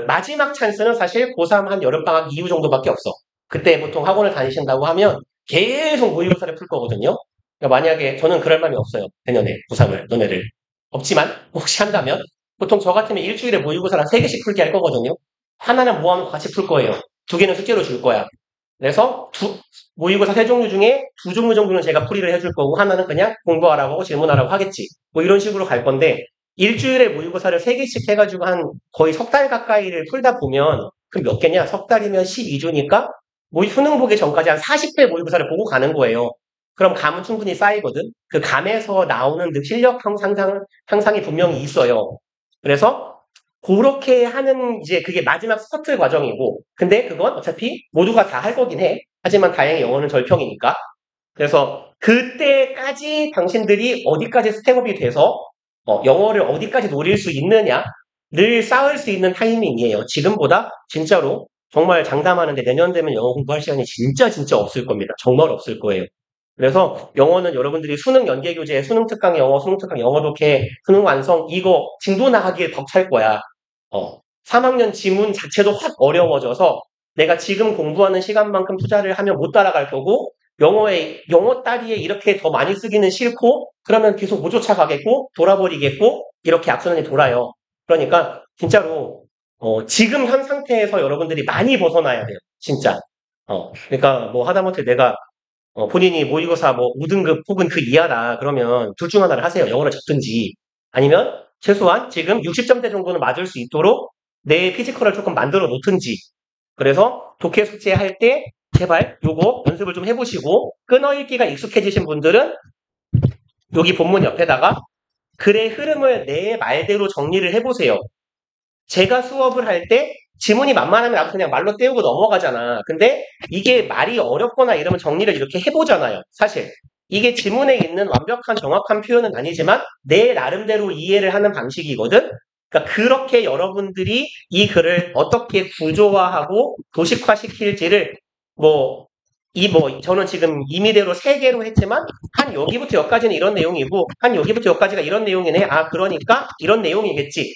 Speaker 1: 마지막 찬스는 사실 고3 한 여름방학 이후 정도밖에 없어. 그때 보통 학원을 다니신다고 하면 계속 모의고사를 풀 거거든요. 그러니까 만약에 저는 그럴 마음이 없어요. 내년에 고3을, 너네를. 없지만, 혹시 한다면, 보통 저 같으면 일주일에 모의고사를 한 3개씩 풀게 할 거거든요. 하나는 모아놓고 같이 풀 거예요. 2개는 숙제로 줄 거야. 그래서 모의고사 3종류 중에 2종류 정도는 제가 풀이를 해줄 거고, 하나는 그냥 공부하라고 하고 질문하라고 하겠지. 뭐 이런 식으로 갈 건데, 일주일에 모의고사를 3개씩 해가지고 한 거의 석 달 가까이를 풀다 보면, 그 몇 개냐? 석 달이면 12주니까, 수능 보기 전까지 한 40회 모의고사를 보고 가는 거예요. 그럼 감은 충분히 쌓이거든. 그 감에서 나오는 실력 향상이 분명히 있어요. 그래서 그렇게 하는 이제 그게 마지막 스커트 과정이고, 근데 그건 어차피 모두가 다 할 거긴 해. 하지만 다행히 영어는 절평이니까. 그래서 그때까지 당신들이 어디까지 스텝업이 돼서 영어를 어디까지 노릴 수 있느냐를 쌓을 수 있는 타이밍이에요. 지금보다 진짜로 정말 장담하는데 내년 되면 영어 공부할 시간이 진짜 진짜 없을 겁니다. 정말 없을 거예요. 그래서 영어는 여러분들이 수능 연계교재, 수능 특강 영어, 수능 특강 영어 독해, 수능 완성 이거 진도 나가기에 벅찰 거야. 3학년 지문 자체도 확 어려워져서 내가 지금 공부하는 시간만큼 투자를 하면 못 따라갈 거고 영어 따리에 이렇게 더 많이 쓰기는 싫고 그러면 계속 못 쫓아가겠고 돌아버리겠고 이렇게 악순환이 돌아요. 그러니까 진짜로 지금 현 상태에서 여러분들이 많이 벗어나야 돼요. 진짜. 그러니까 뭐 하다못해 내가 본인이 모의고사 뭐 5등급 혹은 그 이하다 그러면 둘 중 하나를 하세요. 영어를 적든지 아니면 최소한 지금 60점대 정도는 맞을 수 있도록 내 피지컬을 조금 만들어 놓든지 그래서 독해 숙제할 때 제발 요거 연습을 좀 해보시고 끊어읽기가 익숙해지신 분들은 여기 본문 옆에다가 글의 흐름을 내 말대로 정리를 해보세요. 제가 수업을 할 때 지문이 만만하면 나도 그냥 말로 떼우고 넘어가잖아. 근데 이게 말이 어렵거나 이러면 정리를 이렇게 해보잖아요. 사실. 이게 지문에 있는 완벽한 정확한 표현은 아니지만 내 나름대로 이해를 하는 방식이거든. 그러니까 그렇게 여러분들이 이 글을 어떻게 구조화하고 도식화시킬지를 저는 지금 임의대로 3개로 했지만 한 여기부터 여기까지는 이런 내용이고 한 여기부터 여기까지가 이런 내용이네. 그러니까 이런 내용이겠지.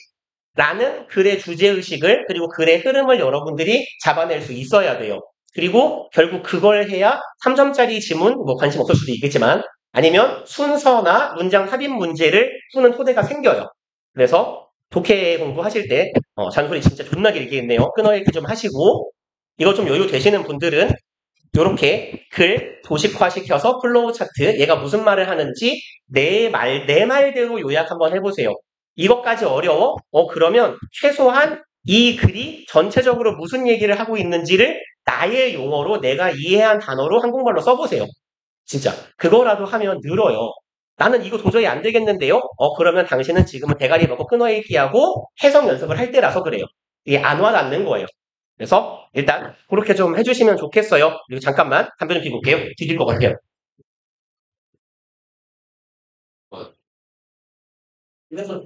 Speaker 1: 라는 글의 주제의식을 그리고 글의 흐름을 여러분들이 잡아낼 수 있어야 돼요. 그리고 결국 그걸 해야 3점짜리 지문, 관심 없을 수도 있겠지만 아니면 순서나 문장 삽입 문제를 푸는 토대가 생겨요. 그래서 독해 공부하실 때 잔소리 진짜 존나 길게 했네요. 끊어읽기 좀 하시고 이거 좀 여유 되시는 분들은 이렇게 글 도식화시켜서 플로우 차트 얘가 무슨 말을 하는지 내 말대로 요약 한번 해보세요. 이것까지 어려워? 그러면 최소한 이 글이 전체적으로 무슨 얘기를 하고 있는지를 나의 용어로 내가 이해한 단어로 한국말로 써보세요. 진짜. 그거라도 하면 늘어요. 나는 이거 도저히 안 되겠는데요? 그러면 당신은 지금은 대가리 먹고 끊어읽기하고 해석 연습을 할 때라서 그래요. 이게 안 와닿는 거예요. 그래서 일단 그렇게 좀 해주시면 좋겠어요. 그리고 잠깐만 담배 좀 피고 올게요. 뒤질 것 같아요. 그래서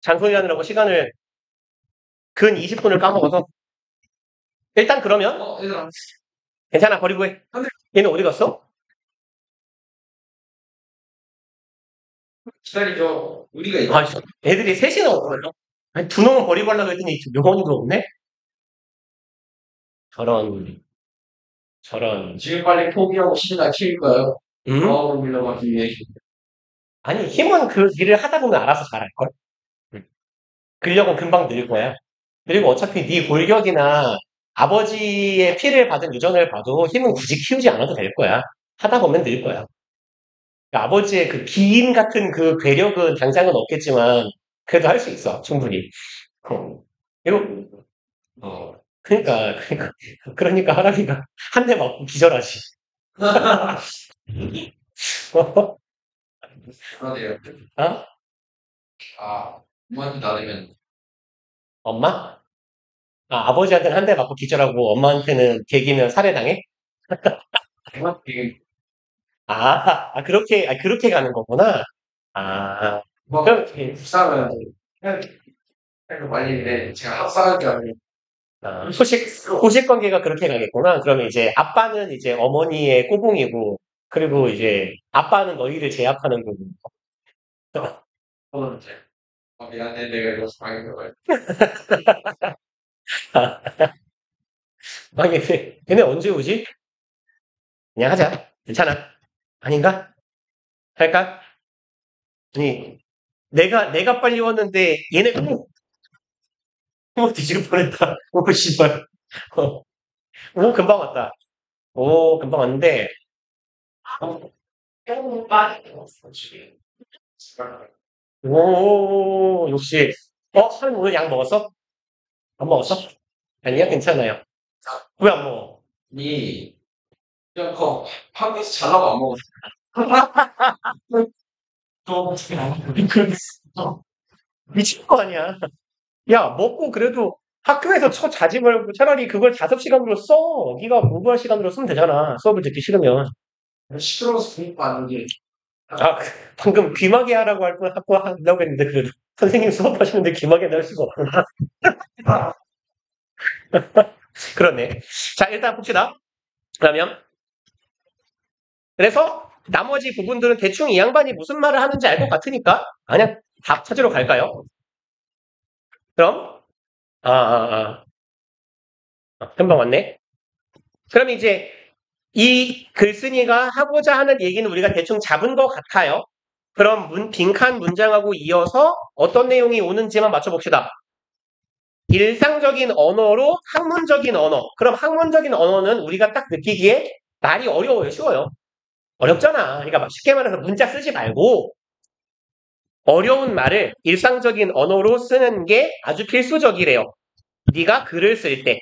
Speaker 1: 잔소리 하느라고 시간을 근 20분을 까먹어서. 일단 그러면
Speaker 2: 얘들아.
Speaker 1: 괜찮아, 버리고 해. 얘는 어디 갔어?
Speaker 2: 기다리죠. 우리가 이거.
Speaker 1: 아, 애들이 셋이나 오거든요. 아니, 두 놈은 버리고 하려고 했더니 명언이도 없네? 저런.
Speaker 2: 지금 빨리 포기하고 시간 킬까요?
Speaker 1: 음?
Speaker 2: 밀려가기 위해.
Speaker 1: 아니, 힘은 그 일을 하다 보면 알아서 잘할걸? 근력은 금방 늘 거야. 그리고 어차피 네 골격이나 아버지의 피를 받은 유전을 봐도 힘은 굳이 키우지 않아도 될 거야. 하다 보면 늘 거야. 그러니까 아버지의 그 기인 같은 그 괴력은 당장은 없겠지만, 그래도 할 수 있어, 충분히. 그리고, 그러니까 하람이가 한 대 맞고 기절하지.
Speaker 2: 그러네요.
Speaker 1: 어?
Speaker 2: 엄마한테 나르면.
Speaker 1: 엄마? 아버지한테는 한 대 맞고 기절하고 엄마한테는 개기면 살해당해?
Speaker 2: 엄마한테
Speaker 1: 그렇게 가는 거구나. 그럼,
Speaker 2: 싸면 해도 말리는데 제가 합사할 게 아니에요.
Speaker 1: 소식 관계가 그렇게 가겠구나. 그러면 이제 아빠는 이제 어머니의 꼬봉이고, 그리고 이제 아빠는 너희를 제압하는 거고.
Speaker 2: 저는 이제 미안해 내가 이거 방해한 거예요.
Speaker 1: 얘네 언제 오지? 그냥 하자. 괜찮아. 아닌가? 할까? 아니, 내가 빨리 왔는데, 얘네, 뒤질 뻔했다. 오, 씨발. 어, 오, 금방 왔다. 오, 금방 왔는데, 오, 역시. 한 오늘 약 먹었어? 안 먹었어? 아니야, 괜찮아요. 왜 안 먹어?
Speaker 2: 그냥 밖에서 잘하고 안 먹었어.
Speaker 1: 미칠 거 아니야. 야, 먹고 그래도 학교에서 자지 말고 차라리 그걸 5시간으로 써. 네가 공부할 시간으로 쓰면 되잖아. 수업을 듣기 싫으면.
Speaker 2: 시끄러워서 공부 안 하는 게.
Speaker 1: 방금 귀마개 하라고 하려고 했는데, 그래도 선생님 수업하시는데 귀마개 날 수가 없구나. 그러네. 자, 일단 봅시다. 그래서 나머지 부분들은 대충 이 양반이 무슨 말을 하는지 알 것 같으니까 그냥 답 찾으러 갈까요? 그럼 금방 왔네. 그럼 이제 이 글쓴이가 하고자 하는 얘기는 우리가 대충 잡은 것 같아요. 그럼 빈칸 문장하고 이어서 어떤 내용이 오는지만 맞춰봅시다. 일상적인 언어로 학문적인 언어. 그럼 학문적인 언어는 우리가 딱 느끼기에 말이 어려워요, 쉬워요. 어렵잖아. 그러니까 쉽게 말해서 문자 쓰지 말고 어려운 말을 일상적인 언어로 쓰는 게 아주 필수적이래요. 네가 글을 쓸 때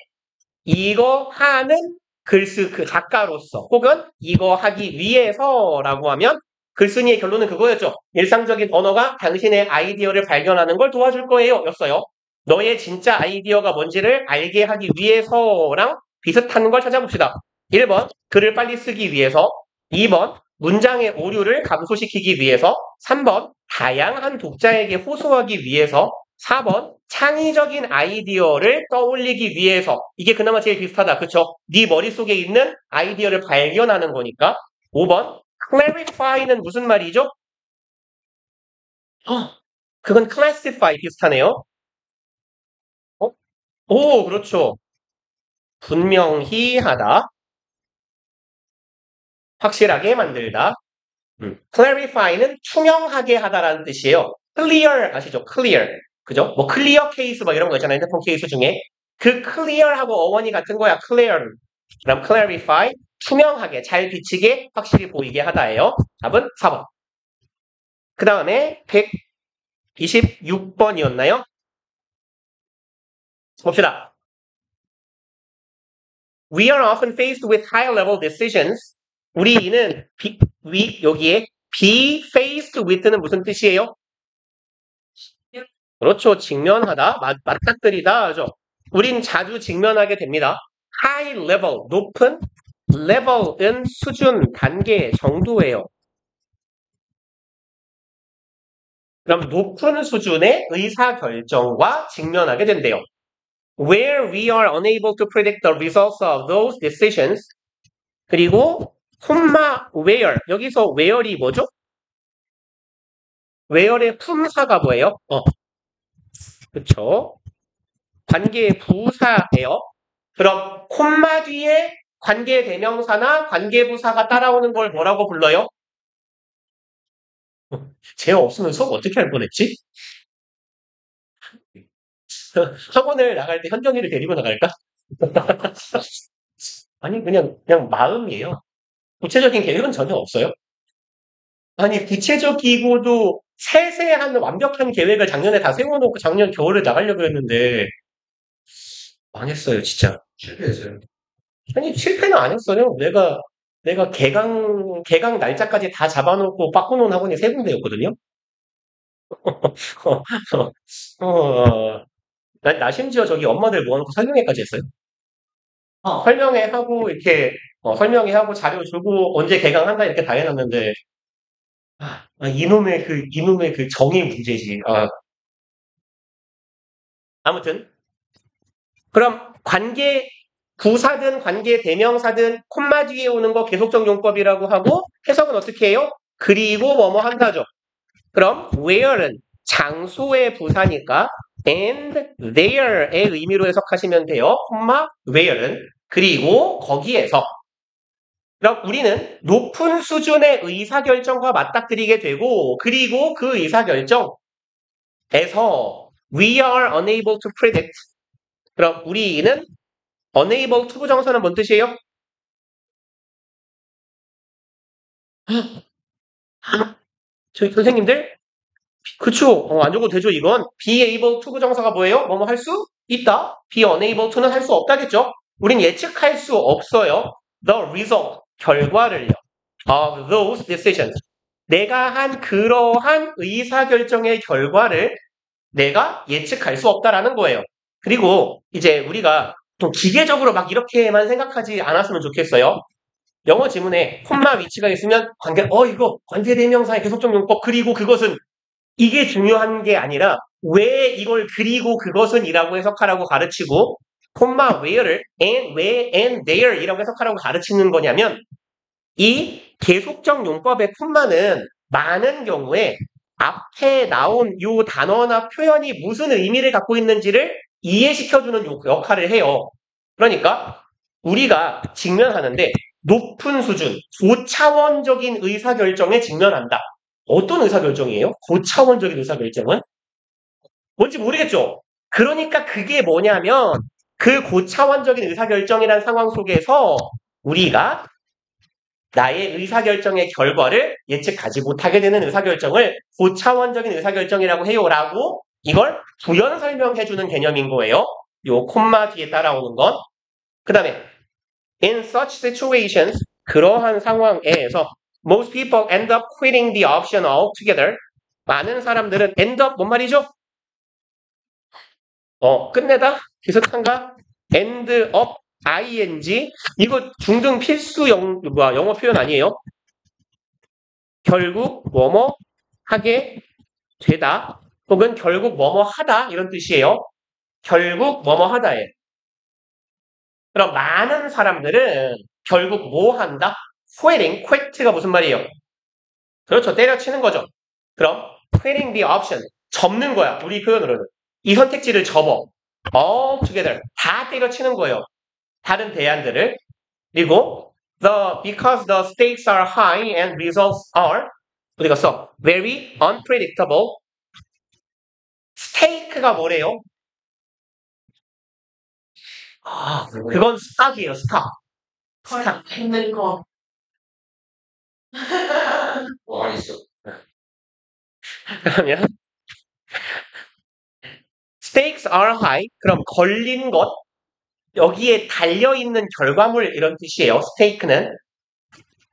Speaker 1: 이거 하는 그 작가로서 혹은 이거 하기 위해서라고 하면 글쓴이의 결론은 그거였죠. 일상적인 언어가 당신의 아이디어를 발견하는 걸 도와줄 거예요. 였어요. 너의 진짜 아이디어가 뭔지를 알게 하기 위해서랑 비슷한 걸 찾아봅시다. 1번, 글을 빨리 쓰기 위해서. 2번, 문장의 오류를 감소시키기 위해서. 3번, 다양한 독자에게 호소하기 위해서. 4번, 창의적인 아이디어를 떠올리기 위해서. 이게 그나마 제일 비슷하다. 그쵸? 네 머릿속에 있는 아이디어를 발견하는 거니까. 5번, clarify는 무슨 말이죠? 그건 classify 비슷하네요. 오, 그렇죠. 분명히 하다. 확실하게 만들다. clarify는 투명하게 하다라는 뜻이에요. clear 아시죠? clear. 그죠? 뭐 clear 케이스 막 이런 거 있잖아요. 핸드폰 케이스 중에. 그 clear하고 어원이 같은 거야. clear. 그럼 clarify 투명하게 잘 비치게 확실히 보이게 하다예요. 답은 4번. 그 다음에 126번이었나요? 봅시다. We are often faced with high-level decisions. 우리는 여기에 be faced with는 무슨 뜻이에요? 그렇죠. 직면하다, 맞닥뜨리다 하죠. 우린 자주 직면하게 됩니다. high level, 높은 level은 수준, 단계, 정도예요. 그럼 높은 수준의 의사결정과 직면하게 된대요. Where we are unable to predict the results of those decisions. 그리고 where. 여기서 where이 뭐죠? where의 품사가 뭐예요? 그쵸? 관계의 부사예요. 그럼 콤마 뒤에 관계 대명사나 관계 부사가 따라오는 걸 뭐라고 불러요? 쟤 없으면 수업 어떻게 할 뻔했지? 학원을 나갈 때 현정이를 데리고 나갈까? 아니 그냥 마음이에요. 구체적인 계획은 전혀 없어요. 아니 구체적이고도 세세한 완벽한 계획을 작년에 다 세워놓고 작년 겨울에 나가려고 했는데 망했어요 진짜.
Speaker 2: 실패했어요.
Speaker 1: 아니 실패는 안 했어요. 내가 개강 날짜까지 다 잡아놓고 바꿔놓은 학원이 3군데였거든요. 나 심지어 저기 엄마들 모아놓고 설명회까지 했어요. 설명회하고 이렇게 설명회하고 자료 주고 언제 개강한다 이렇게 다 해놨는데 이놈의 그 정의 문제지. 아무튼 그럼 관계 부사든 관계 대명사든 콤마 뒤에 오는 거 계속적 용법이라고 하고 해석은 어떻게 해요? 그리고 뭐뭐 한다죠. 그럼 where는 장소의 부사니까 and there의 의미로 해석하시면 돼요. 콤마 where는 그리고 거기에서 그럼 우리는 높은 수준의 의사결정과 맞닥뜨리게 되고 그리고 그 의사결정에서 we are unable to predict 그럼 우리는 unable to 부정사는 뭔 뜻이에요? 저희 선생님들 그쵸 안 적어도 되죠 이건 be able to 부정사가 뭐예요? 뭐뭐 할 수 있다 be unable to는 할 수 없다겠죠? 우린 예측할 수 없어요 the result 결과를요 of those decisions 내가 한 그러한 의사결정의 결과를 내가 예측할 수 없다라는 거예요. 그리고 이제 우리가 좀 기계적으로 막 이렇게만 생각하지 않았으면 좋겠어요. 영어 지문에 콤마 위치가 있으면 이거 관계대명사의 계속적 용법 그리고 그것은 이게 중요한 게 아니라 왜 이걸 그리고 그것은 이라고 해석하라고 가르치고 콤마 where를 and there 이라고 해석하라고 가르치는 거냐면 이 계속적 용법의 콤마는 많은 경우에 앞에 나온 요 단어나 표현이 무슨 의미를 갖고 있는지를 이해시켜주는 역할을 해요. 그러니까 우리가 직면하는데 높은 수준, 고차원적인 의사결정에 직면한다. 어떤 의사결정이에요? 고차원적인 의사결정은? 뭔지 모르겠죠? 그러니까 그게 뭐냐면 그 고차원적인 의사결정이라는 상황 속에서 우리가 나의 의사결정의 결과를 예측하지 못하게 되는 의사결정을 고차원적인 의사결정이라고 해요라고 이걸 부연 설명해주는 개념인 거예요. 요 콤마 뒤에 따라오는 건. 그 다음에 in such situations 그러한 상황에서 most people end up quitting the option altogether 많은 사람들은 end up 뭔 말이죠? 끝내다? 비슷한가? end up ing 이거 중등 필수 영어 표현 아니에요? 결국 뭐뭐 하게 되다 혹은 결국 뭐뭐 하다 이런 뜻이에요. 결국 뭐뭐 하다에 그럼 많은 사람들은 결국 뭐 한다? quit가 무슨 말이에요? 그렇죠. 때려치는 거죠. 그럼 quitting the option 접는 거야. 우리 표현으로는 이 선택지를 접어 all together 다 때려치는 거예요. 다른 대안들을 그리고 because the stakes are high and results are 어디 갔어? very unpredictable. stake가 뭐래요? 그건 스탁이에요. 스탁.
Speaker 3: 걸 있는 거.
Speaker 2: 뭐 있어.
Speaker 1: 그러면 stakes are high. 그럼 걸린 것 여기에 달려있는 결과물 이런 뜻이에요. stake는.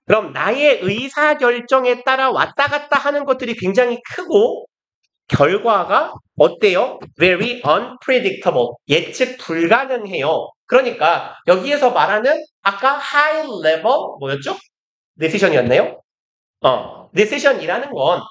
Speaker 1: 그럼 나의 의사결정에 따라 왔다 갔다 하는 것들이 굉장히 크고 결과가 어때요? Very unpredictable. 예측 불가능해요. 그러니까 여기에서 말하는 아까 high level 뭐였죠? decision이었나요? decision이라는 건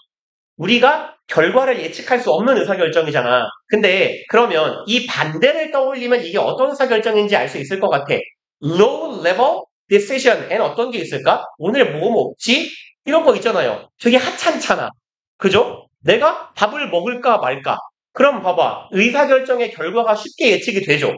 Speaker 1: 우리가 결과를 예측할 수 없는 의사결정이잖아. 근데 그러면 이 반대를 떠올리면 이게 어떤 의사결정인지 알 수 있을 것 같아. Low level decision엔 어떤 게 있을까? 오늘 뭐 먹지? 이런 거 있잖아요. 되게 하찮잖아. 그죠? 내가 밥을 먹을까 말까? 그럼 봐봐. 의사결정의 결과가 쉽게 예측이 되죠.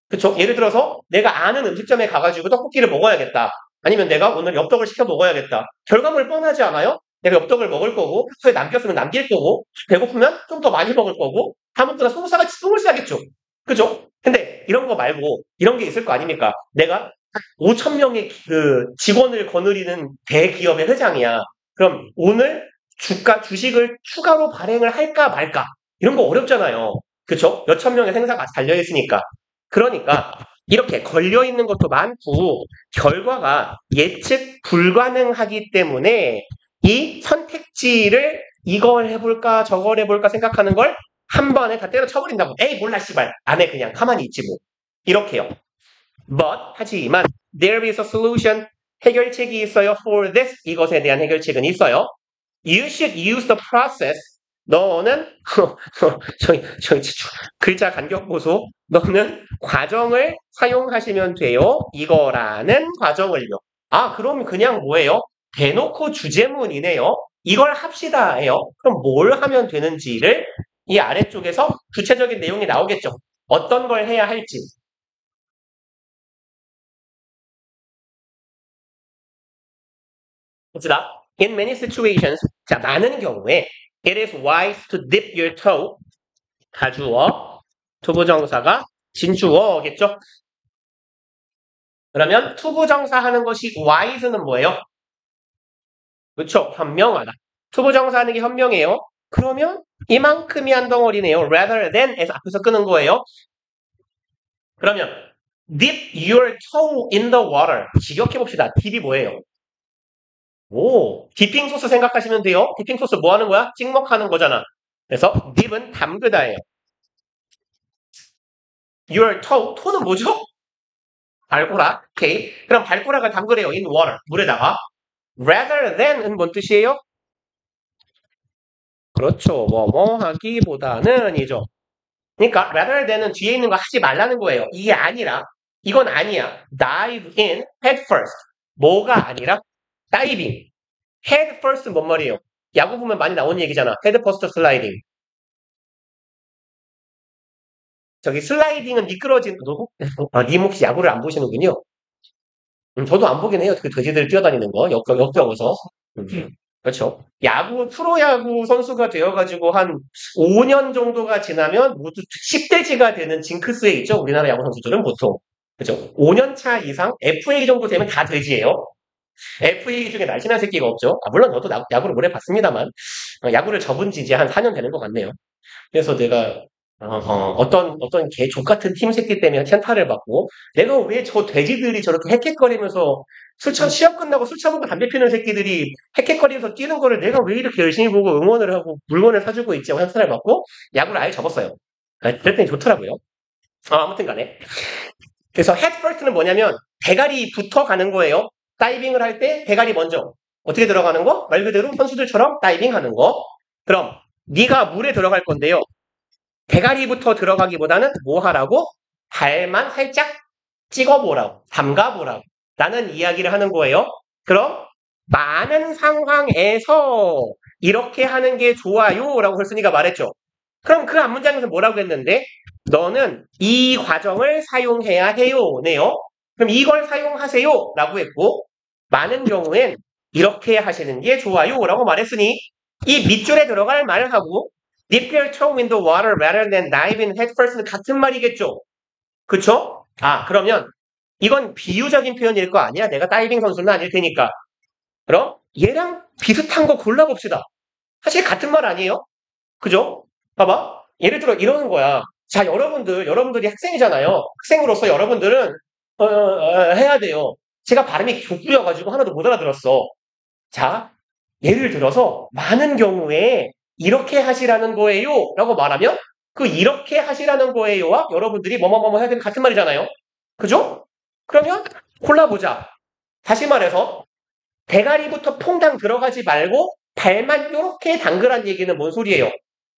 Speaker 1: 그쵸? 예를 들어서 내가 아는 음식점에 가가지고 떡볶이를 먹어야겠다. 아니면 내가 오늘 엽떡을 시켜 먹어야겠다. 결과물 뻔하지 않아요? 내가 엽떡을 먹을 거고, 숙소에 남겼으면 남길 거고, 배고프면 좀 더 많이 먹을 거고, 다음부터 숨을 싸겠죠. 그죠? 근데 이런 거 말고, 이런 게 있을 거 아닙니까? 내가 5천 명의 그 직원을 거느리는 대기업의 회장이야. 그럼 오늘 주식을 추가로 발행을 할까 말까? 이런 거 어렵잖아요. 그쵸? 몇천 명의 생사가 달려있으니까. 그러니까 이렇게 걸려있는 것도 많고 결과가 예측 불가능하기 때문에 이 선택지를 이걸 해볼까 저걸 해볼까 생각하는 걸 한 번에 다 때려쳐버린다고. 에이 몰라 씨발 안 해 그냥 가만히 있지 뭐. 이렇게요. But 하지만 there is a solution 해결책이 있어요 for this 이것에 대한 해결책은 있어요. You should use the process 너는 저기 글자 간격 보소. 너는 과정을 사용하시면 돼요. 이거라는 과정을요. 아, 그럼 그냥 뭐예요? 대놓고 주제문이네요. 이걸 합시다예요. 그럼 뭘 하면 되는지를 이 아래쪽에서 구체적인 내용이 나오겠죠. 어떤 걸 해야 할지. 봅시다. In many situations, 자, 많은 경우에 it is wise to dip your toe 가주어, 투부정사가 진주어겠죠? 그러면 투부정사 하는 것이 wise는 뭐예요? 그렇죠. 현명하다. 투부정사 하는 게 현명해요. 그러면 이만큼이 한 덩어리네요. rather than에서 앞에서 끄는 거예요. 그러면 dip your toe in the water. 직역해봅시다. dip이 뭐예요? 오, 디핑 소스 생각하시면 돼요. 디핑 소스 뭐 하는 거야? 찍먹하는 거잖아. 그래서 dip은 담그다예요. Your toe, toe는 뭐죠? 발꼬락. 오케이. 그럼 발꼬락을 담그래요. in water. 물에다가. rather than은 뭔 뜻이에요? 그렇죠. 뭐뭐 하기보다는 이죠. 그러니까 rather than은 뒤에 있는 거 하지 말라는 거예요. 이게 아니라 이건 아니야. dive in head first. 뭐가 아니라 diving. head first 뭔 말이에요? 야구 보면 많이 나오는 얘기잖아. head first sliding. 저기 슬라이딩은 미끄러진 님 혹시 야구를 안 보시는군요. 저도 안 보긴 해요. 그 돼지들 뛰어다니는 거 역겨워서. 그렇죠. 프로야구 선수가 되어가지고 한 5년 정도가 지나면 모두 10대지가 되는 징크스에 있죠. 우리나라 야구 선수들은 보통. 그죠. 5년 차 이상 FA 정도 되면 다 돼지예요. FA 중에 날씬한 새끼가 없죠. 물론 저도 야구를 오래 봤습니다만 야구를 접은 지 이제 한 4년 되는 것 같네요. 그래서 내가 어떤 개 족같은 팀 새끼 때문에 현타를 받고 내가 왜 저 돼지들이 저렇게 헥헥거리면서 시합 끝나고 술 처먹고 담배 피는 새끼들이 헥헥거리면서 뛰는 거를 내가 왜 이렇게 열심히 보고 응원을 하고 물건을 사주고 있지 하고 현타를 받고 야구를 아예 접었어요. 그랬더니 좋더라고요. 아무튼 간에 그래서 head first는 뭐냐면 대가리부터 가는 거예요. 다이빙을 할 때 대가리 먼저 어떻게 들어가는 거? 말 그대로 선수들처럼 다이빙 하는 거. 그럼 네가 물에 들어갈 건데요. 대가리부터 들어가기보다는 뭐 하라고? 발만 살짝 찍어보라고, 담가보라고 라는 이야기를 하는 거예요. 그럼 많은 상황에서 이렇게 하는 게 좋아요 라고 설순이가 말했죠. 그럼 그 앞문장에서 뭐라고 했는데 너는 이 과정을 사용해야 해요 네요. 그럼 이걸 사용하세요 라고 했고 많은 경우엔 이렇게 하시는 게 좋아요 라고 말했으니 이 밑줄에 들어갈 말을 하고 dip your toe in the water rather than dive in head first는 같은 말이겠죠. 그쵸? 그러면 이건 비유적인 표현일 거 아니야? 내가 다이빙 선수는 아닐 테니까. 그럼 얘랑 비슷한 거 골라봅시다. 사실 같은 말 아니에요? 그죠? 봐봐. 예를 들어 이러는 거야. 자, 여러분들이 학생이잖아요. 학생으로서 여러분들은 해야 돼요. 제가 발음이 족부려가지고 하나도 못 알아들었어. 자, 예를 들어서 많은 경우에 이렇게 하시라는 거예요 라고 말하면 그 이렇게 하시라는 거예요와 여러분들이 뭐뭐뭐 해야 되는 같은 말이잖아요. 그죠? 그러면 골라보자. 다시 말해서 대가리부터 퐁당 들어가지 말고 발만 이렇게 당그란 얘기는 뭔 소리예요?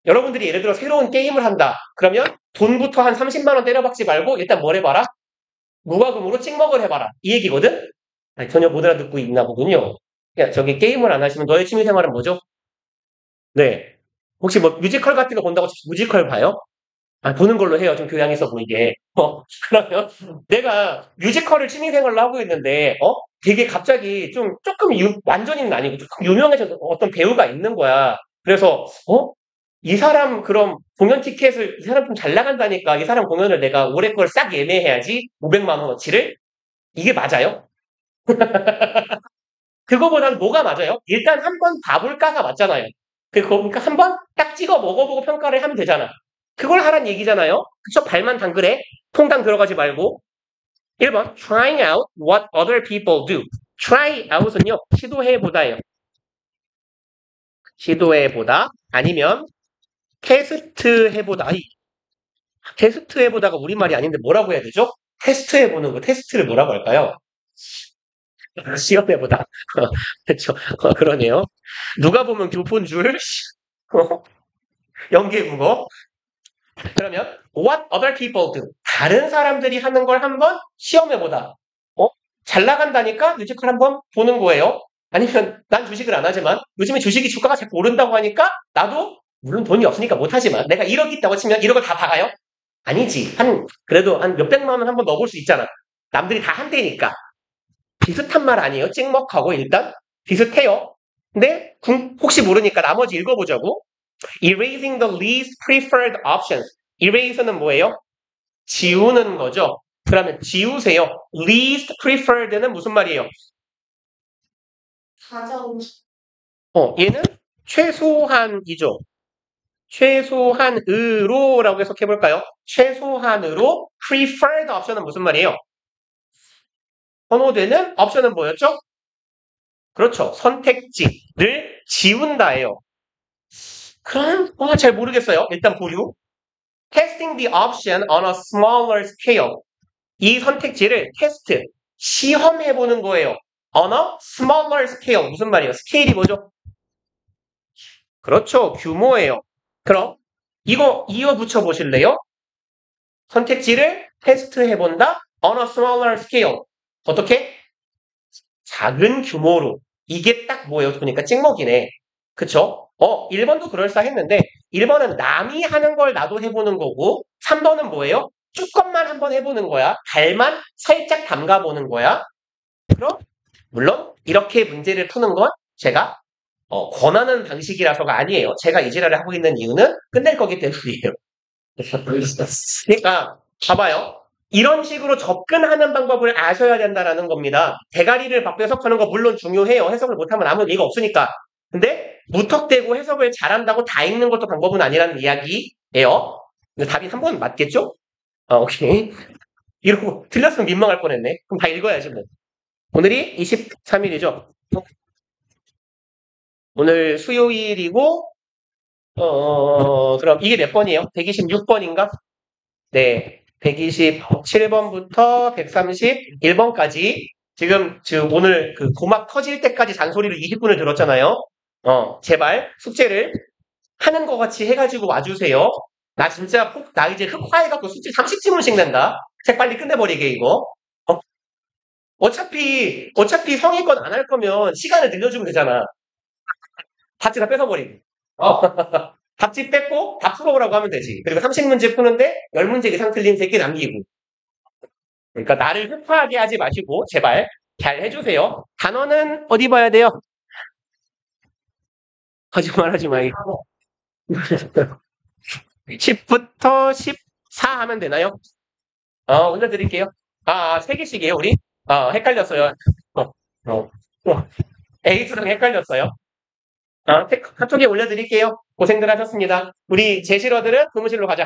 Speaker 1: 여러분들이 예를 들어 새로운 게임을 한다. 그러면 돈부터 한 30만 원 때려박지 말고 일단 뭘 해봐라? 무과금으로 찍먹을 해봐라. 이 얘기거든? 아니, 전혀 못 알아듣고 있나 보군요. 야, 저기 게임을 안 하시면 너의 취미생활은 뭐죠? 네. 혹시 뭐 뮤지컬 같은 거 본다고 뮤지컬 봐요? 아, 보는 걸로 해요. 좀 교양있어 보이게. 그러면 내가 뮤지컬을 취미생활로 하고 있는데, 되게 갑자기 조금 완전히는 아니고 조금 유명해진 어떤 배우가 있는 거야. 그래서, 이 사람 그럼 공연 티켓을, 이 사람 좀 잘 나간다니까 이 사람 공연을 내가 올해 걸 싹 예매해야지. 500만 원어치를? 이게 맞아요? 그거보단 뭐가 맞아요? 일단 한번 봐볼까가 맞잖아요. 그러니까 한번 딱 찍어 먹어보고 평가를 하면 되잖아. 그걸 하란 얘기잖아요. 그쵸? 발만 당그래. 통당 들어가지 말고. 1번, trying out what other people do. try out은요, 시도해보다예요. 시도해보다. 아니면, 테스트해보다. 테스트해보다가 우리말이 아닌데 뭐라고 해야 되죠? 테스트해보는 거, 테스트를 뭐라고 할까요? 시험해보다. 그쵸. 그러네요. 누가 보면 교포인 줄. 연계 국어. 그러면 what other people do. 다른 사람들이 하는 걸 한번 시험해보다. 잘 나간다니까 뮤지컬 한번 보는 거예요. 아니면 난 주식을 안 하지만 요즘에 주식이 주가가 자꾸 오른다고 하니까 나도 물론 돈이 없으니까 못하지만 내가 1억 있다고 치면 1억을 다 박아요? 아니지. 그래도 한 몇백만 원 한번 넣어볼 수 있잖아. 남들이 다 한대니까. 비슷한 말 아니에요? 찍먹하고 일단 비슷해요. 근데 혹시 모르니까 나머지 읽어보자고. Erasing the least preferred options. Erase는 뭐예요? 지우는 거죠. 그러면 지우세요. Least preferred는 무슨 말이에요?
Speaker 3: 가장
Speaker 1: 얘는 최소한이죠. 최소한으로라고 해석해볼까요? 최소한으로 preferred option은 무슨 말이에요? 선호되는 옵션은 뭐였죠? 그렇죠. 선택지를 지운다예요. 그럼 잘 모르겠어요. 일단 보류. Testing the option on a smaller scale. 이 선택지를 테스트, 시험해보는 거예요. On a smaller scale. 무슨 말이에요? 스케일이 뭐죠? 그렇죠. 규모예요. 그럼 이거 이어 붙여보실래요? 선택지를 테스트해본다. On a smaller scale. 어떻게? 작은 규모로. 이게 딱 뭐예요? 보니까 찍먹이네. 그쵸? 1번도 그럴싸했는데 1번은 남이 하는 걸 나도 해보는 거고 3번은 뭐예요? 조금만 한번 해보는 거야. 발만 살짝 담가보는 거야. 그럼 물론 이렇게 문제를 푸는 건 제가 권하는 방식이라서가 아니에요. 제가 이 지랄을 하고 있는 이유는 끝낼 거기 때문이에요. 그러니까 봐봐요. 이런 식으로 접근하는 방법을 아셔야 된다는 겁니다. 대가리를 바꿔 해석하는 거 물론 중요해요. 해석을 못하면 아무 의미가 없으니까. 근데 무턱대고 해석을 잘한다고 다 읽는 것도 방법은 아니라는 이야기예요. 답이 3번 맞겠죠? 오케이. 이러고 틀렸으면 민망할 뻔했네. 그럼 다 읽어야지 뭐. 오늘이 23일이죠. 오늘 수요일이고 그럼 이게 몇 번이에요? 126번인가? 네. 127번부터 131번까지 지금 오늘 그 고막 터질 때까지 잔소리를 20분을 들었잖아요. 제발 숙제를 하는 것 같이 해가지고 와주세요. 나 진짜 나 이제 흑화해갖고 숙제 30지문씩 낸다. 책 빨리 끝내버리게 이거. 어차피 성의권 안 할 거면 시간을 늘려주면 되잖아. 답지 다 뺏어버리고. 답지 뺏고 다 풀어오라고 하면 되지. 그리고 30문제 푸는데 10문제 이상 틀린 새끼 남기고. 그러니까 나를 흑화하게 하지 마시고 제발 잘 해주세요. 단어는 어디 봐야 돼요? 거짓말하지 마이고. 10부터 14 하면 되나요? 올려드릴게요. 3개씩이에요 우리? 헷갈렸어요. A수랑 헷갈렸어요. 카톡에 올려드릴게요. 고생들 하셨습니다. 우리 제실어들은 교무실로 가자.